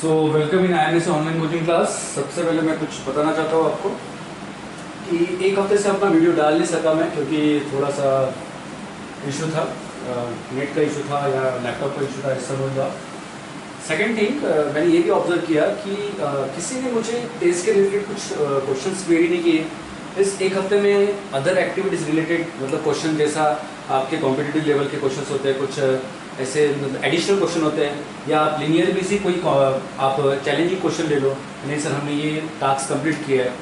So welcome in INS online coaching class. सबसे पहले मैं कुछ बताना चाहता हूँ आपको कि एक हफ्ते से अपना वीडियो डाल नहीं सका मैं, क्योंकि थोड़ा सा इशू था, नेट का इशू था या लैपटॉप का इशू था, ऐसा हुआ। सेकेंड थिंग, मैंने ये भी ऑब्जर्व किया कि किसी ने मुझे टेस्ट के रिलेटेड कुछ क्वेश्चंस क्वेरी नहीं किए। इस एक हफ्ते में अदर एक्टिविटीज़ रिलेटेड, मतलब क्वेश्चन जैसा आपके कॉम्पिटिटिव लेवल के क्वेश्चंस होते हैं, कुछ ऐसे मतलब एडिशनल क्वेश्चन होते हैं, या आप लिनियर भी सी कोई आप चैलेंजिंग क्वेश्चन ले लो, नहीं सर हमने ये टास्क कंप्लीट किया है,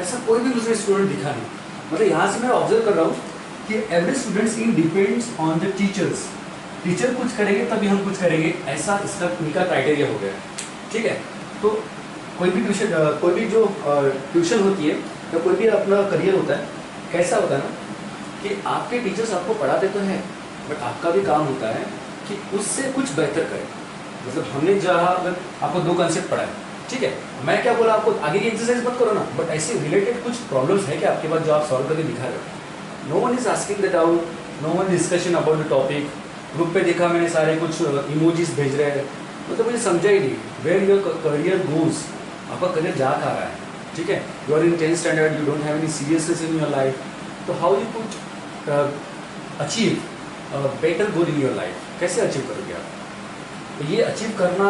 ऐसा कोई भी दूसरे स्टूडेंट दिखा नहीं। मतलब यहाँ से मैं ऑब्जर्व कर रहा हूँ कि every students in depends on the teachers. Teacher कुछ करेंगे तभी हम कुछ करेंगे, ऐसा इसका उनका क्राइटेरिया हो गया है। ठीक है, तो कोई भी ट्यूशन, कोई भी जो ट्यूशन होती है या कोई भी अपना करियर होता है, कैसा होता है ना कि आपके टीचर्स आपको पढ़ाते तो हैं, बट आपका भी काम होता है कि उससे कुछ बेहतर करें। मतलब हमने जहाँ अगर आपको दो कंसेप्ट पढ़ा है, ठीक है, मैं क्या बोला आपको आगे की एक्सरसाइज मत करो ना, बट ऐसे रिलेटेड कुछ प्रॉब्लम्स है कि आपके पास जो आप सॉल्व करके दिखा रहे हो। No one is asking that out, no one discussion about the topic. Group पे देखा मैंने सारे कुछ इमोजीज भेज रहे हैं, मतलब मुझे समझा ही नहीं वेयर योर करियर गोज, आपका करियर जा कहाँ रहा है। ठीक है, you are in 10th standard, you don't have any seriousness in your life, तो how you could achieve better goal in your life, कैसे अचीव करोगे आप? तो ये अचीव करना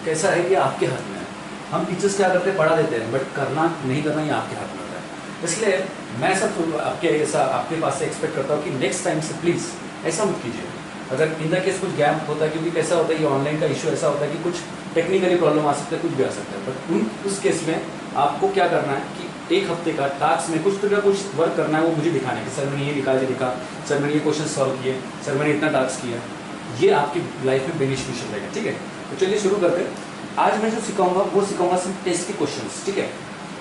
कैसा है कि आपके हाथ में है। हम टीचर्स क्या करते हैं, पढ़ा देते हैं, बट करना नहीं करना ये आपके हाथ में होता है। इसलिए मैं सब आपके पास से एक्सपेक्ट करता हूँ कि नेक्स्ट टाइम से प्लीज़ ऐसा मत कीजिए। अगर इन द केस कुछ गैप होता है, क्योंकि कैसा होता है ये ऑनलाइन का इशू ऐसा होता है कि कुछ टेक्निकली प्रॉब्लम आ सकता है, कुछ भी आ सकता है, बट उस केस में आपको क्या करना है कि एक हफ्ते का टास्क में कुछ तो कुछ वर्क करना है, वो मुझे दिखाना है कि सर मैंने ये निकाल के दिखा, सर मैंने ये क्वेश्चन सॉल्व किए, सर मैंने इतना टास्क किया। ये आपकी लाइफ में बेनिफिशियल रहेगा। ठीक है, तो चलिए शुरू करते हैं। आज मैं जो सिखाऊंगा वो सिखाऊंगा सिर्फ टेस्ट के क्वेश्चंस। ठीक है,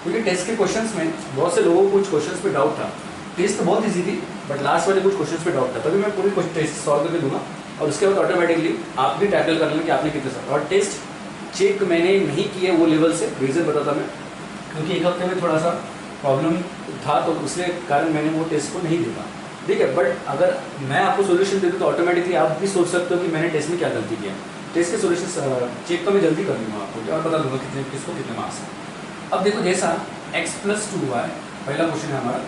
क्योंकि टेस्ट के क्वेश्चंस में बहुत से लोगों को कुछ क्वेश्चंस पे डाउट था। टेस्ट तो बहुत ईजी थी, बट लास्ट वाले कुछ क्वेश्चंस पे डाउट था, तभी मैं पूरी टेस्ट सॉल्व करके दूंगा और उसके बाद ऑटोमेटिकली आप भी टैकल कर लेंगे कि आपने कितने सॉल्व। और टेस्ट चेक मैंने नहीं किया वो लेवल से, रीज़न बताता मैं, क्योंकि एक हफ्ते में थोड़ा सा प्रॉब्लम था, तो उसके कारण मैंने वो टेस्ट को नहीं देखा। ठीक है, बट अगर मैं आपको सोल्यूशन दे दूँ तो ऑटोमेटिकली आप भी सोच सकते हो कि मैंने टेस्ट में क्या गलती किया। टेस्ट के सोल्यूशन चेक तो मैं जल्दी कर दूँगा आपको और बता दूँगा किसको कितने मार्क्स हैं। अब देखो, जैसा x + 2y पहला क्वेश्चन है हमारा,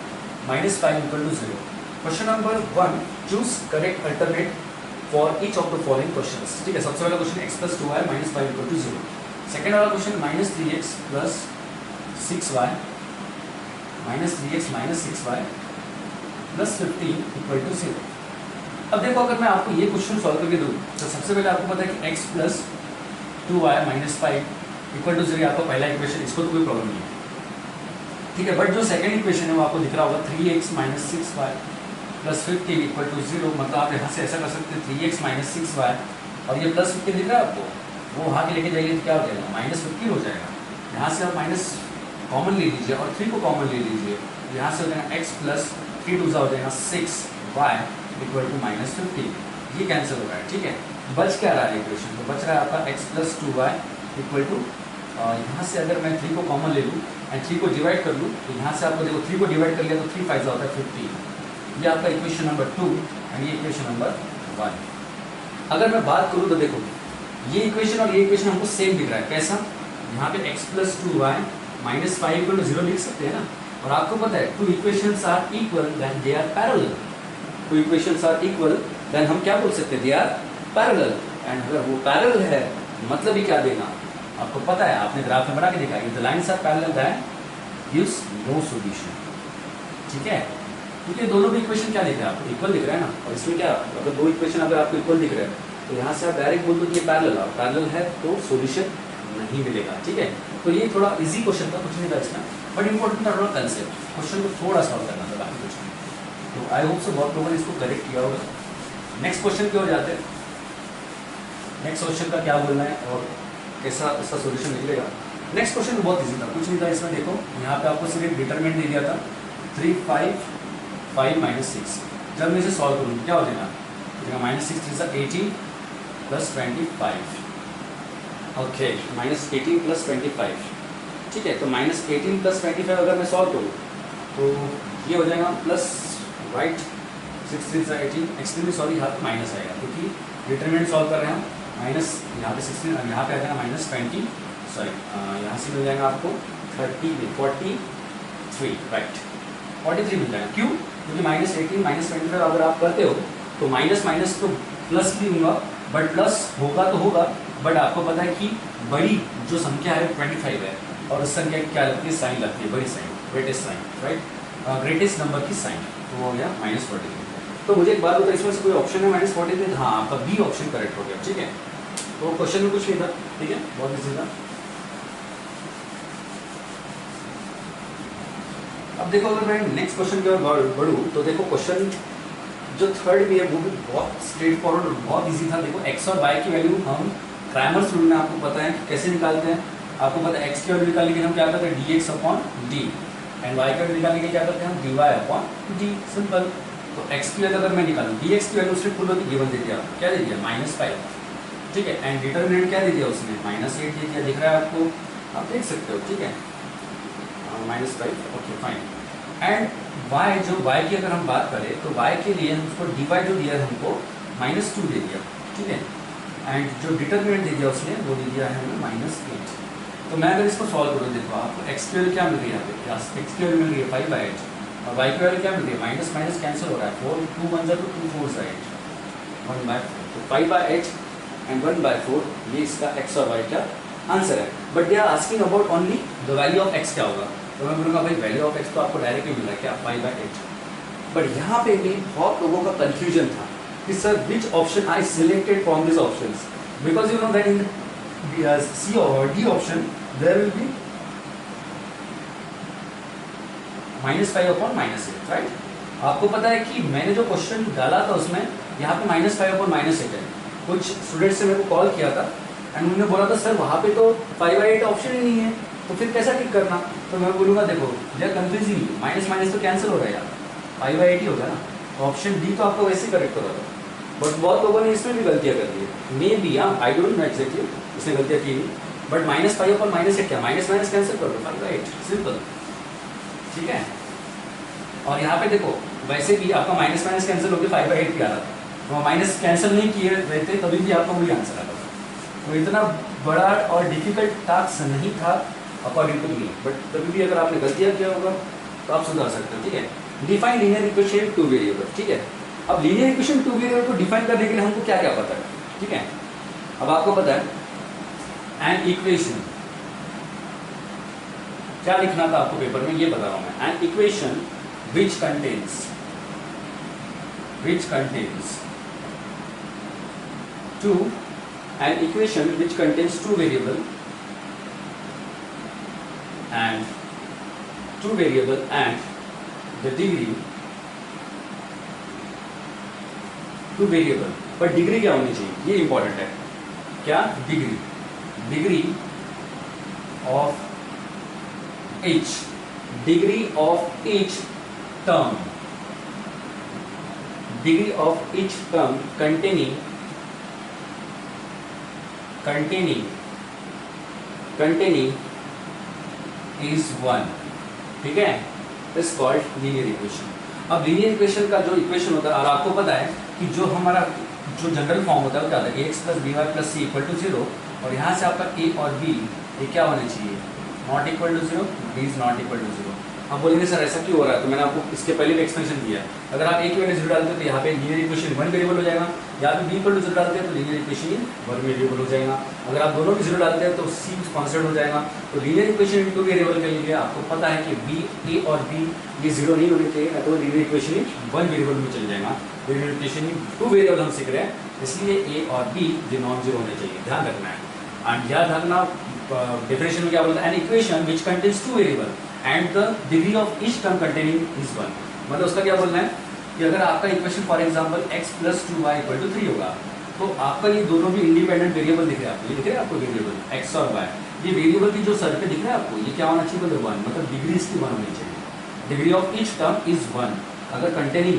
-5 = 0। Question number 1, choose correct alternate for each of the following questions. ठीक है, सबसे पहला क्वेश्चन x + 2y -5 = 0। सेकेंड वाला question -3x + 6y -3x - 6y + 15 = 0। अब देखो, अगर मैं आपको ये क्वेश्चन सॉल्व करके दूँ तो सबसे पहले आपको पता है कि x + 2y -5 = 0 आपका पहला इक्वेशन, इसको तो कोई प्रॉब्लम नहीं है। ठीक है, बट जो सेकंड इक्वेशन है वो आपको दिख रहा होगा 3x - 6y + 15 = 0। मतलब आप यहाँ से ऐसा कर सकते हैं 3x - 6y और ये +15 दिख रहा है आपको, वो वहाँ के लेके जाइए तो क्या हो जाएगा, -15 हो जाएगा। यहाँ से आप माइनस कॉमन ले लीजिए और 3 को कॉमन ले लीजिए, यहाँ से हो जाएगा x + 3 2 हो जाएगा 6y = -15। ये कैंसिल हो रहा है। ठीक है, बच क्या रहा है इक्वेशन, तो बच रहा है आपका x + 2y = यहाँ से अगर मैं 3 को कॉमन ले लूँ एंड 3 को डिवाइड कर लूँ, तो यहाँ से आपको देखो 3 को डिवाइड कर लिया तो 3 5 होता है 15। ये आपका इक्वेशन नंबर 2 एंड ये इक्वेशन नंबर 1। अगर मैं बात करूँ तो देखो, ये इक्वेशन और ये इक्वेशन हमको सेम दिख रहा है। कैसा, यहाँ पे x + 2y -5 = 0 लिख सकते हैं ना। और आपको पता है two equations are equal then they are parallel. Two equations are equal then हम क्या बोल सकते हैं, दे आर पैरेलल। एंड अगर वो पैरेलल है मतलब ही क्या देगा, आपको पता है, आपने ग्राफ में बना के दिखाया, the lines are parallel then gives no solution. ठीक है, क्योंकि दोनों भी इक्वेशन क्या दिख रहा है आपको, इक्वल दिख रहा है ना। और इसमें क्या, अगर दो इक्वेशन अगर आपको इक्वल दिख रहे हैं तो यहाँ से आप डायरेक्ट बोल दो कि ये पैरेलल है, पैरेलल है तो सॉल्यूशन नहीं मिलेगा। ठीक है, तो ये थोड़ा इजी क्वेश्चन था, कुछ नहीं था इसमें, बट इंपॉर्टेंट था थोड़ा कंसेप्ट, क्वेश्चन को थोड़ा सॉल्व करना था, बाकी कुछ नहीं। तो आई होप से बहुत लोगों ने इसको करेक्ट किया होगा। नेक्स्ट क्वेश्चन की ओर जाते हैं। नेक्स्ट क्वेश्चन का क्या बोलना है और कैसा इसका सोल्यूशन निकलेगा। नेक्स्ट क्वेश्चन बहुत इजी था, कुछ नहीं था इसमें। देखो यहाँ पे आपको सिर्फ डिटरमिनेंट दे दिया था 3 5 5 - 6। जब मैं इसे सॉल्व करूँ क्या हो जाएगा, -6 3 18 + 25। ओके, -18 + 25। ठीक है, तो -18 + 25 अगर मैं सॉल्व करूँ तो ये हो जाएगा प्लस, राइट, 6 3 18, एक्सट्रीमली सॉरी यहाँ पे माइनस आएगा क्योंकि डिटरमिनेंट सॉल्व कर रहे हैं हम, माइनस यहाँ पे 16, यहाँ पे आ जाएगा -20, सॉरी यहाँ से मिल जाएगा आपको 43, राइट, 43 मिल जाएगा। क्यों? क्योंकि -18 -25 अगर आप करते हो तो माइनस माइनस तो प्लस भी होगा, बट प्लस होगा तो होगा, बट आपको पता है कि बड़ी जो संख्या है 25 है, और उस संख्या की क्या लगती है, साइन लगती है, बड़ी sign, greatest sign, right, greatest number की साइन, तो वो हो गया -43। तो मुझे एक बात बताइए, इसमें से कोई ऑप्शन है -43? हाँ, आपका बी ऑप्शन करेक्ट हो गया, ठीक है। तो क्वेश्चन में कुछ नहीं था, ठीक है, बहुत इजी था। अब देखो, अगर मैं नेक्स्ट क्वेश्चन की ओर बढ़ूँ तो देखो क्वेश्चन जो थर्ड भी है वो भी बहुत स्ट्रेट फॉरवर्ड और बहुत इजी था। देखो एक्स और वाई की वैल्यू हम क्रैमर्स रूल में आपको पता है कैसे निकालते हैं। आपको पता है एक्स की वैल्यू निकालने के लिए हम क्या करते हैं, dx upon d, and y की वैल्यू निकालने के लिए क्या करते हैं हम, dy अपॉन डी, सिंपल। तो x की वैल्यू अगर मैं निकालूँ, dx की वैल्यू उसने फुल होती गिवन दे दिया, क्या दे दिया, -5, ठीक है, एंड डिटरमिनेंट क्या दे दिया उसने, -8 दे दिया, दिख रहा है आपको, आप देख सकते हो, ठीक है, -5, ओके फाइन। एंड y, जो y की अगर हम बात करें तो y के लिए हम उसको dy जो दिया है हमको -2 दे दिया, ठीक है, एंड जो डिटरमिनेंट दे दिया उसने वो दे दिया है हमें -8। तो मैं अगर इसको सॉल्व करूँ, देखो आपको x की वैल्यू क्या मिल रही है, यहाँ पे x की वैल्यू मिल रही है 5/8, और y की वैल्यू क्या मिल रही है, माइनस माइनस कैंसिल हो रहा है, 4 2 1 2 2 4 8 1/4, तो 5/8 एंड 1/4, ये इसका x और y का आंसर है। But they are asking about only the value of x क्या होगा, तो मैं बोलूँगा भाई वैल्यू ऑफ x तो आपको डायरेक्टली मिल रहा है क्या, 5/8। बट यहाँ पे भी बहुत लोगों का कंफ्यूजन था कि sir which option I selected from this options, because you know that in C or D option there will be -5/-8, right. आपको पता है कि मैंने जो क्वेश्चन डाला था उसमें यहाँ पे -5/-8 है। कुछ स्टूडेंट्स से मेरे को कॉल किया था एंड उन्होंने बोला था सर वहाँ पे तो 5/8 ऑप्शन ही नहीं है, तो फिर कैसा टिक करना। तो मैं बोलूँगा देखो ये कंफ्यूजिंग, माइनस माइनस तो कैंसिल हो रहा है यार, 5/8 ही होगा ना, ऑप्शन डी तो आपको वैसे करेक्ट हो रहा था। बट बहुत लोगों ने इसमें भी गलतियाँ कर दी है, may be, I don't know exactly इसने गलतियाँ की नहीं, बट -5/-8 क्या, माइनस माइनस कैंसिल कर दो, 5/8 सिंपल, ठीक है। और यहाँ पे देखो वैसे भी आपका माइनस माइनस कैंसिल होकर 5/8 की आ रहा था, तो माइनस कैंसिल नहीं किए रहते तभी भी आपका वही आंसर आता था। तो इतना बड़ा और डिफिकल्ट टास्क नहीं था अकॉर्डिंग टू मी, बट तभी भी अगर आपने गलतियाँ किया होगा तो आप सुधार सकते हो, ठीक है। Define linear equation two variable, ठीक है। अब लीनियर इक्वेशन टू वेरिएबल को डिफाइन करने के लिए हमको क्या क्या पता है, ठीक है। अब आपको पता है एन इक्वेशन, क्या लिखना था आपको पेपर में, ये बता रहा हूं मैं, an equation which contains two, an equation which contains two variable and the degree, two variable, पर डिग्री क्या होनी चाहिए, ये इंपॉर्टेंट है, क्या, degree of each term containing is 1, ठीक है, इज कॉल्ड लीनियर इक्वेशन। अब लीनियर इक्वेशन का जो इक्वेशन होता है, और आपको पता है कि जो हमारा जो जनरल फॉर्म होता है वो क्या होता है, ax + by + c = 0, और यहाँ से आपका a और b ये क्या होने चाहिए, not equal to 0, b is not equal to 0। हम बोलेंगे सर ऐसा क्यों हो रहा है, तो मैंने आपको इसके पहले भी एक्सप्लेनेशन दिया है। अगर आप a की वैल्यू 0 डालते हो तो यहाँ पे लीनियर इक्वेशन 1 वेरिएबल हो जाएगा, या फिर b = 0 डालते हैं तो लीनियर इक्वेशन 1 वेरिएबल हो जाएगा। अगर आप दोनों भी 0 डालते हैं तो c कांस्टेंट हो जाएगा। तो लीनियर इक्वेशन 2 वेरिएबल के लिए आपको पता है कि a और b ये 0 नहीं होने चाहिए, तो लीनियर इक्वेशन 1 वेरिएबल में चल जाएगा। लीनियर इक्वेशन 2 वेरिएबल हम सीख रहे हैं, इसलिए a और b ये नॉन जीरो होने चाहिए, ध्यान रखना है। एंड याद रखना डेफिनेशन में क्या बोलता है, an equation which contains two variable and the degree of each term containing is 1। मतलब उसका क्या बोलना है कि अगर आपका equation for example x + 2y = 3 होगा, तो आपका ये दोनों भी इंडिपेंडेंट वेरिएबल दिख रहे हैं आपको, ये दिख रहे हैं आपको वेरिएबल x और y, ये वेरिएबल की जो सर पे दिख रहा है आपको, ये क्या होना चाहिए, मतलब 1, मतलब डिग्री इसकी 1 होनी चाहिए। Degree of each term is 1, अगर कंटेनिंग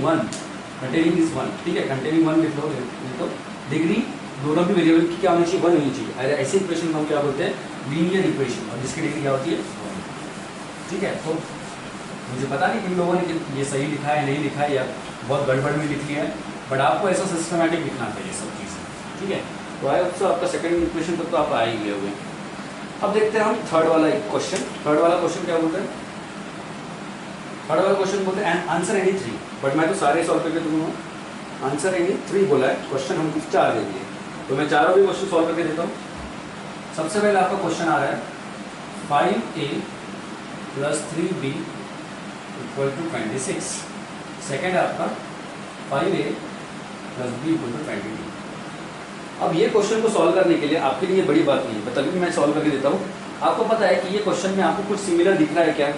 इज 1, ठीक है, कंटेनिंग 1 लिख लो, तो डिग्री दोनों भी वेरिएबल की क्या होनी चाहिए, 1 होनी चाहिए। अरे ऐसे इक्वेशन को हम क्या बोलते हैं, लीनियर इक्वेशन, और जिसकी डिग्री क्या होती है 1, ठीक है। तो मुझे पता नहीं किन लोगों ने ये सही लिखा है नहीं लिखा है, या बहुत गड़बड़ में लिख लिया है, बट आपको ऐसा सिस्टमैटिक लिखना चाहिए सब चीज़ें, ठीक है। तो आई होप सो आपका सेकंड इक्वेशन तक तो आप आ ही गए होंगे। अब देखते हैं हम थर्ड वाला क्वेश्चन। थर्ड वाला क्वेश्चन क्या बोलते हैं? थर्ड वाला क्वेश्चन बोलते हैं आंसर एनी 3, बट मैं तो सारे सॉल्व करके दूंगा। आंसर एनी 3 बोला है, क्वेश्चन हमको 4 दे दिए, तो मैं चारों भी क्वेश्चन सॉल्व करके देता हूँ। सबसे पहले आपका क्वेश्चन आ रहा है 5a + 3b = 26। सेकेंड आपका 5a + b = 22। अब ये क्वेश्चन को सॉल्व करने के लिए आपके लिए बड़ी बात नहीं है, तभी मैं सॉल्व करके देता हूँ। आपको पता है कि ये क्वेश्चन में आपको कुछ सिमिलर दिख रहा है क्या,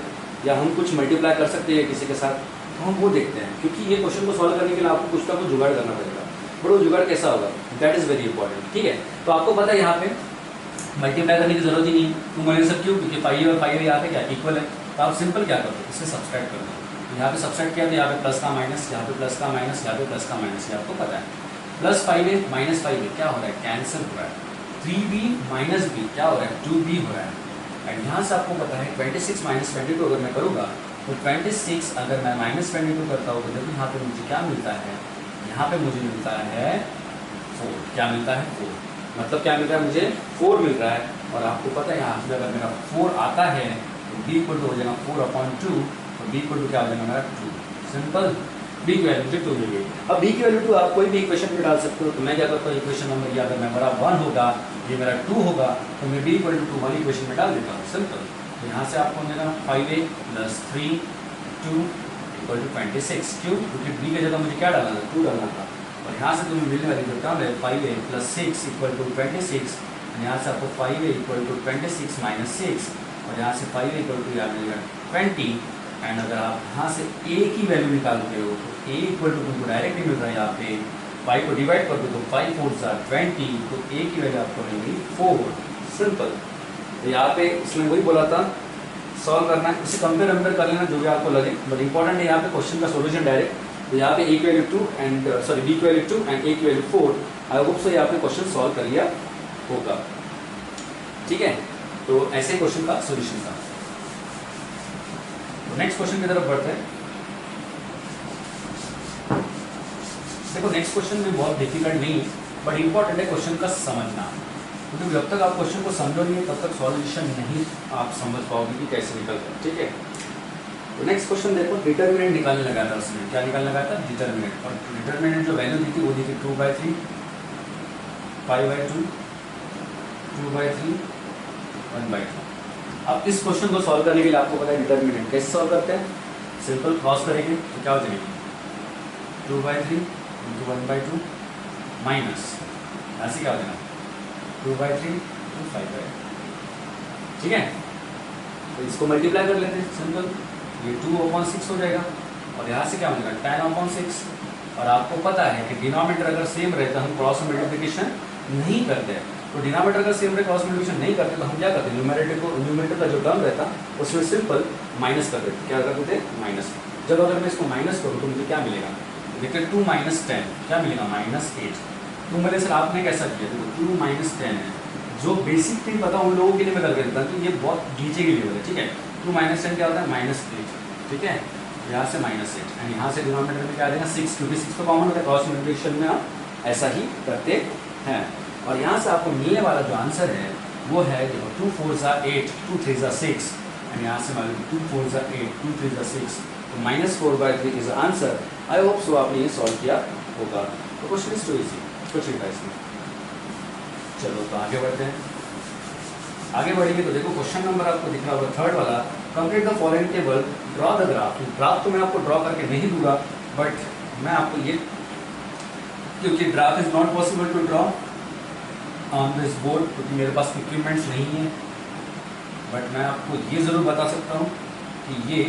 या हम कुछ मल्टीप्लाई कर सकते हैं किसी के साथ, तो हम वो देखते हैं। क्योंकि ये क्वेश्चन को सॉल्व करने के लिए आपको कुछ ना कुछ जुगाड़ करना पड़ेगा, बट वो जुगाड़ कैसा होगा, दैट इज़ वेरी इंपॉर्टेंट। ठीक है, तो आपको पता है यहाँ पे मल्टीप्लाई करने की जरूरत ही नहीं है। तो मैंने सब क्यों, क्योंकि 5 और 5 यहाँ पे क्या इक्वल है, तो आप सिंपल क्या कर दो, इससे सब्सट्रैक्ट कर दो। तो यहाँ पे सब्सट्रैक्ट किया तो यहाँ पे प्लस का माइनस, यहाँ पे प्लस का माइनस, यहाँ पे प्लस का माइनस, ये आपको पता है। प्लस 5a माइनस 5a क्या हो रहा है, कैंसिल हो रहा है। 3b माइनस b क्या हो रहा है, 2b हो रहा है। एंड यहाँ से आपको पता है 26 माइनस 22 अगर मैं करूँगा तो 26 अगर मैं माइनस 22 करता हूँ तो देखो यहाँ पे मुझे क्या मिलता है, यहाँ पे मुझे मिलता है 4। क्या मिलता है, 4। मतलब क्या मिल रहा है मुझे, 4 मिल रहा है। और आपको पता है यहाँ से अगर मेरा 4 आता है तो b इक्वल टू हो जाएगा 4/2, तो b इक्वल टू क्या हो जाएगा मेरा 2। सिंपल, b की वैल्यू 2 मिल गई। अब b की वैल्यू 2 आप कोई भी इक्वेशन में डाल सकते हो। तो मैं क्या करता हूँ, इक्वेशन नंबर ये अगर मेरा 1 होगा, ये मेरा 2 होगा, तो मैं b इक्वल टू 2 वाली इक्वेशन में डाल देता हूँ। सिंपल, तो यहाँ से आपको मिलेगा 5a + 3 2 = 26। क्यों, क्योंकि b की जगह मुझे क्या डालना था, 2 डालना था। और यहाँ से तुम्हें मिलने वाली जो टर्म है 5a + 6 = 26, यहाँ से आपको 5a = 26 - 6, और यहाँ से 5a = यहाँ मिलेगा 20। एंड अगर आप यहाँ से a की वैल्यू निकालते हो तो a इक्वल टू तुमको डायरेक्ट ही मिल रहा है। यहाँ पे 5 को डिवाइड कर दो तो 5 4 20, तो a की वैल्यू आपको मिलेगी 4। सिंपल, तो यहाँ पे इसमें वही बोला था सॉल्व करना है, इसे कंपेयर कर लेना जो भी आपको लगे, बट इंपॉर्टेंट है यहाँ पे क्वेश्चन का सोल्यूशन डायरेक्ट। तो यहाँ पे a की वैल्यू 2 एंड सॉरी b की वैल्यू 2 एंड a की वैल्यू 4। आई होप सो यहाँ पे क्वेश्चन सॉल्व कर लिया होगा। ठीक है, तो ऐसे क्वेश्चन का सोल्यूशन था। नेक्स्ट क्वेश्चन की तरफ बढ़ते हैं। देखो नेक्स्ट क्वेश्चन में बहुत डिफिकल्ट नहीं है, बट इंपॉर्टेंट है क्वेश्चन का समझना, क्योंकि जब तक आप क्वेश्चन को समझोगे तब तक सॉल्यूशन नहीं आप समझ पाओगे कि कैसे निकलता है। ठीक है, तो नेक्स्ट क्वेश्चन देखो, डिटर्मिनेंट निकालने लगा था उसमें। क्या निकालने लगा था, डिटर्मिनेंट। और डिटर्मिनेंट जो वैल्यू दी थी वो दी थी 2/3, 5/2, 2/3, 1/2। अब इस क्वेश्चन को सॉल्व करने के लिए आपको पता है डिटर्मिनेंट कैसे सॉल्व करते हैं। सिंपल, क्रॉस करेंगे तो क्या हो जाएगी, 2/3 × 1/2 माइनस, ऐसे क्या हो जाएगा 2/3 × 5/2। ठीक है, तो इसको मल्टीप्लाई कर लेते हैं। सिंपल, ये 2/6 हो जाएगा, और यहाँ से क्या हो जाएगा 10/6। और आपको पता है कि डिनोमिनेटर अगर सेम रहे तो हम क्रॉस मल्टीप्लिकेशन नहीं करते हैं। तो डिनोमिनेटर अगर सेम रहे, क्रॉस मल्टीप्लिकेशन नहीं करते, तो हम क्या करते हैं, न्यूमरेटर का जो टर्म रहता उसमें सिंपल माइनस कर देते। क्या करते थे, माइनस। जब अगर मैं इसको माइनस करूँ तो मुझे क्या मिलेगा, देखिए 2 - 10 क्या मिलेगा, -8। तो मेरे सर आपने कैसा किया, देखो 2 - 10 है। जो बेसिक थिंग पता उन लोगों के लिए मैं करके देता हूँ, तो ये बहुत नीचे के लिए होता है। ठीक है, 2 - 10 क्या होता है, -8। ठीक है, यहाँ से -8 एंड यहाँ से डिनोमिनेटर में क्या आ जाएगा 6, क्योंकि 6 तो कॉमन होता है, क्रॉस मल्टीप्लिकेशन में आप ऐसा ही करते हैं। और यहाँ से आपको मिलने वाला जो आंसर है वो है, देखो 2 4 8, 2 3 6, एंड यहाँ से मान लो 2 4 8, 2 3 6, तो -4/3 is answer. I hope so आपने ये सॉल्व किया होगा। तो क्वेश्चन इज टू इजी, कुछ नहीं था इसमें। चलो तो आगे बढ़ते हैं। आगे बढ़ेंगे तो देखो क्वेश्चन नंबर आपको दिख रहा होगा थर्ड वाला, complete the following table, draw the graph. Graph तो मैं आपको ड्रॉ करके नहीं दूंगा, बट मैं आपको ये, क्योंकि graph is not possible to draw on this board, क्योंकि मेरे पास इक्विपमेंट्स नहीं है, बट मैं आपको ये ज़रूर बता सकता हूँ कि ये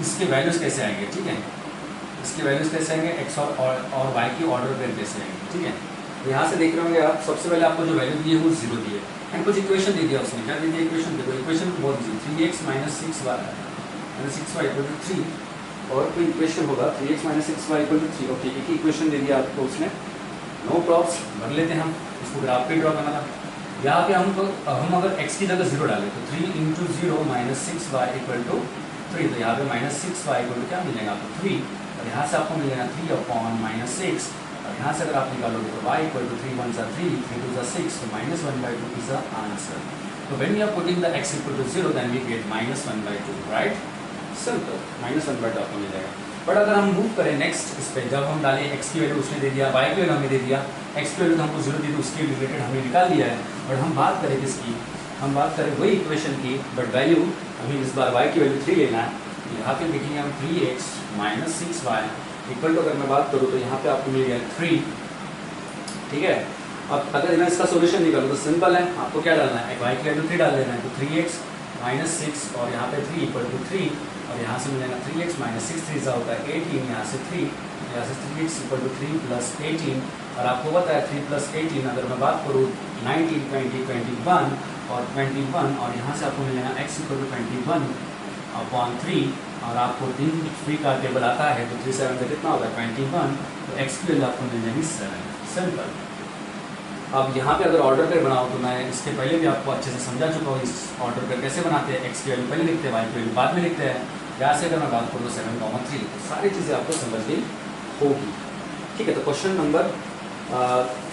इसके वैल्यूज़ कैसे आएंगे। ठीक है, इसके वैल्यूज़ कैसे आएंगे, एक्स और वाई की ऑर्डर पे कैसे आएंगे। ठीक है, तो यहाँ से देख रहे होंगे आप, सबसे पहले आपको जो वैल्यू दी है वो 0 दी है, एंड कुछ इक्वेशन दे दिया उसने। क्या दे दिया इक्वेशन, देखो इक्वेशन बहुत दी, 3x - 6y = 3, और कोई इक्वेशन होगा 3x - 6y = 3। ओके, एक ही इक्वेशन दे दिया आपको उसने, नो प्रॉब्स। भर लेते हैं हम, इसको ग्राफ पे ड्रॉ करना था। यहाँ पे हम अगर x की जगह 0 डालें तो 3 × 0 - 6y = 3, तो यहाँ पे -6y = क्या मिलेगा आपको 3, और यहाँ से आपको मिलेगा 3/-6, और यहाँ से अगर आप निकालोगे तो y इक्वल टू 3 1 3 3 2 6, तो -1/2 इज द आंसर। तो when we are putting the x equal to 0 then we get -1/2, right? Simple, -1/2 आपको मिल जाएगा। बट अगर हम मूव करें नेक्स्ट इस पे, जब हम डालें x की वैल्यू उसने दे दिया, y की वैल्यू हमें दे दिया, x की वैल्यू तो हमको 0 दी तो उसके रिलेटेड हमने निकाल दिया है। और हम बात करें किसकी, हम बात करें वही इक्वेशन की, बट वैल्यू हमें इस बार y की वैल्यू 3 लेना है। यहाँ पे लिखेंगे हम 3x - 6y इक्वल टू, अगर मैं बात करूँ तो यहाँ पे आपको मिल गया 3, ठीक है। अब अगर मैं इसका सोल्यूशन निकालूँ तो सिंपल है, आपको क्या डालना है, y की वैल्यू 3 डाल देना है, तो 3x - 6 और यहाँ पे 3 इक्वल टू 3, और यहाँ से मिलेगा 3x - 6 3 होता है 18, यहाँ से 3, यहाँ से 3x इक्वल टू 3 + 18, और आपको पता है 3 + 18 अगर मैं बात करूँ 19 20 21 और 21, और यहाँ से आपको मिलेगा x इक्वल टू 21/3, और आपको 3 का टेबल आता है तो 3 7 से कितना होगा 21, तो x की वैल्यू आपको मिल जाएगी 7, सिंपल। अब यहाँ पे अगर ऑर्डर पेयर बनाओ तो मैं इसके पहले भी आपको अच्छे से समझा चुका हूँ, इस ऑर्डर पेयर कैसे बनाते हैं, x की वैल्यू पहले लिखते हैं, y की वैल्यू बाद में लिखते हैं। यहाँ से अगर मैं बात करूँ 7,3, तो सारी चीज़ें आपको समझ गई होगी, ठीक है। तो क्वेश्चन नंबर